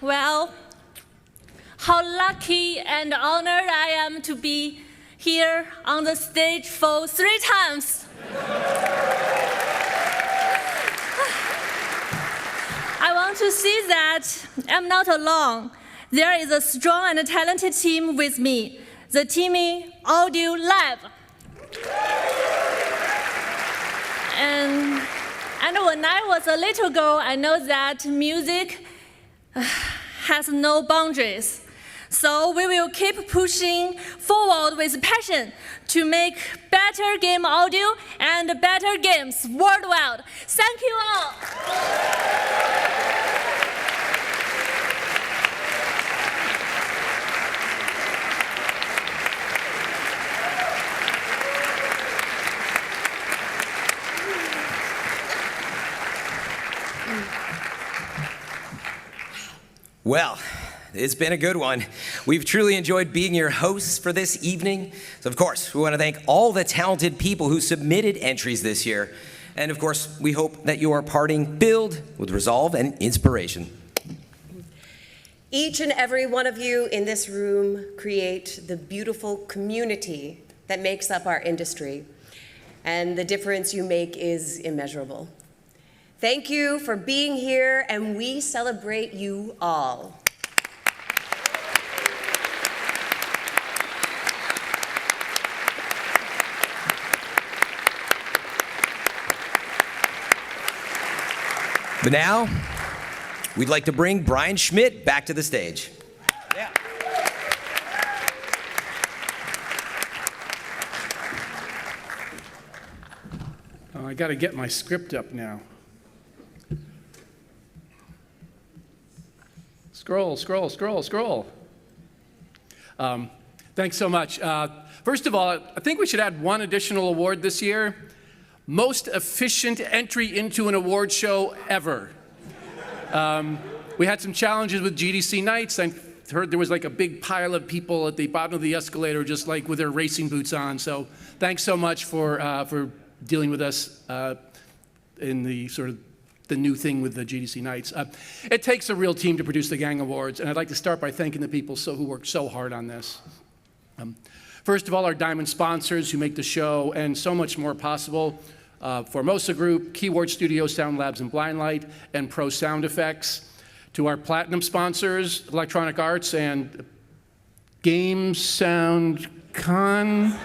Well, how lucky and honored I am to be here on the stage for 3 times. I want to say that I'm not alone. There is a strong and talented team with me, the Teamy Audio Lab. And when I was a little girl, I know that music has no boundaries. So we will keep pushing forward with passion to make better game audio and better games worldwide. Thank you all. Well, it's been a good one. We've truly enjoyed being your hosts for this evening. So, of course, we want to thank all the talented people who submitted entries this year. And, of course, we hope that you are parting filled with resolve and inspiration. Each and every one of you in this room create the beautiful community that makes up our industry. And the difference you make is immeasurable. Thank you for being here, and we celebrate you all. But now, we'd like to bring Brian Schmidt back to the stage. Yeah. I got to get my script up now. Scroll, scroll, scroll, scroll. Thanks so much. First of all, I think we should add one additional award this year. Most efficient entry into an award show ever. We had some challenges with GDC nights. I heard there was like a big pile of people at the bottom of the escalator just like with their racing boots on. So thanks so much for dealing with us in the sort of the new thing with the GDC nights. It takes a real team to produce the Gang Awards, and I'd like to start by thanking the people who worked so hard on this. First of all, our diamond sponsors who make the show and so much more possible. Formosa Group, Keyword Studio, Sound Labs, and Blindlight, and Pro Sound Effects. To our platinum sponsors, Electronic Arts and Game Sound Con.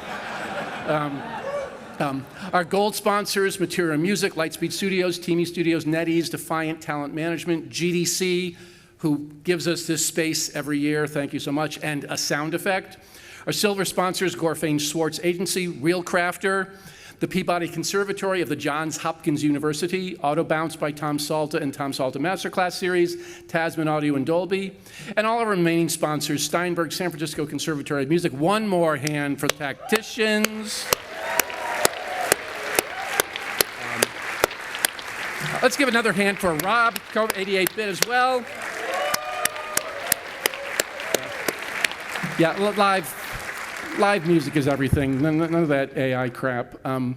Our gold sponsors, Material Music, Lightspeed Studios, Teamy Studios, NetEase, Defiant Talent Management, GDC, who gives us this space every year, thank you so much, and A Sound Effect. Our silver sponsors, Gorfaine Schwartz Agency, Real Crafter, the Peabody Conservatory of the Johns Hopkins University, Auto Bounce by Tom Salta and Tom Salta Masterclass Series, Tasman Audio and Dolby, and all our remaining sponsors, Steinberg, San Francisco Conservatory of Music. One more hand for the tacticians. Let's give another hand for Rob, 88-bit as well. Yeah, live music is everything. None of that AI crap. ASCAP,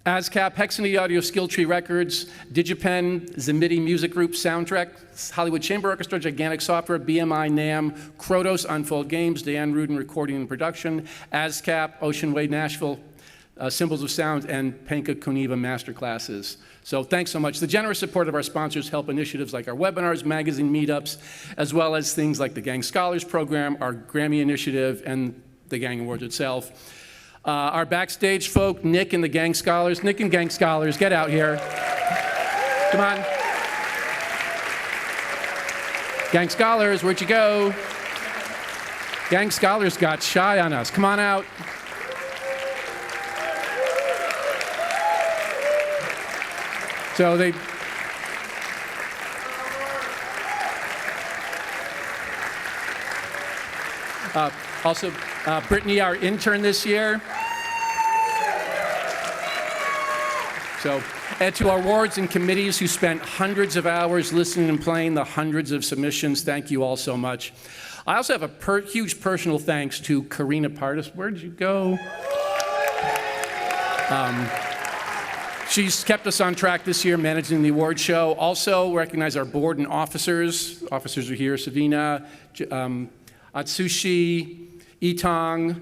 Hexany Audio, Skilltree Records, Digipen, Zamidi Music Group, Soundtrack, Hollywood Chamber Orchestra, Gigantic Software, BMI, NAM, Krotos, Unfold Games, Dan Rudin Recording and Production, ASCAP, Ocean Wave Nashville, Symbols of Sound, and Penka Kuniva Masterclasses. So thanks so much. The generous support of our sponsors help initiatives like our webinars, magazine meetups, as well as things like the Gang Scholars Program, our Grammy Initiative, and the Gang Awards itself. Our backstage folk, Nick and the Gang Scholars. Nick and Gang Scholars, get out here. Come on. Gang Scholars, where'd you go? Gang Scholars got shy on us. Come on out. So they, also Brittany, our intern this year. So, and to our wards and committees who spent hundreds of hours listening and playing the hundreds of submissions, thank you all so much. I also have a huge personal thanks to Karina Partis. Where'd you go? She's kept us on track this year, managing the award show. Also, recognize our board and officers. Officers are here, Savina, Atsushi, Itong,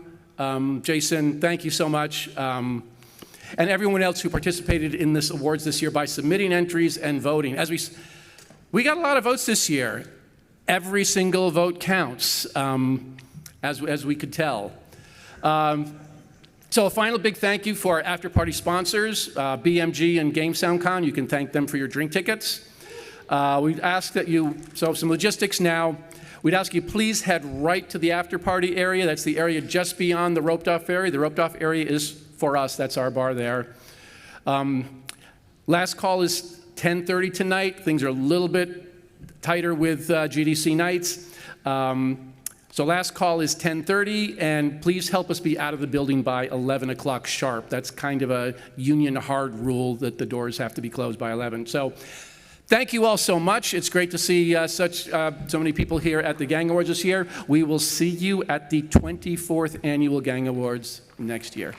Jason, thank you so much. And everyone else who participated in this awards this year by submitting entries and voting. As we got a lot of votes this year. Every single vote counts, as we could tell. So a final big thank you for our after-party sponsors, BMG and Game SoundCon. You can thank them for your drink tickets. We'd ask that you, so some logistics now. We'd ask you please head right to the after party area. That's the area just beyond the roped off area. The roped off area is for us. That's our bar there. Last call is 10:30 tonight. Things are a little bit tighter with GDC nights. So last call is 10:30, and please help us be out of the building by 11 o'clock sharp. That's kind of a union hard rule that the doors have to be closed by 11. So thank you all so much. It's great to see so many people here at the Gang Awards this year. We will see you at the 24th Annual Gang Awards next year.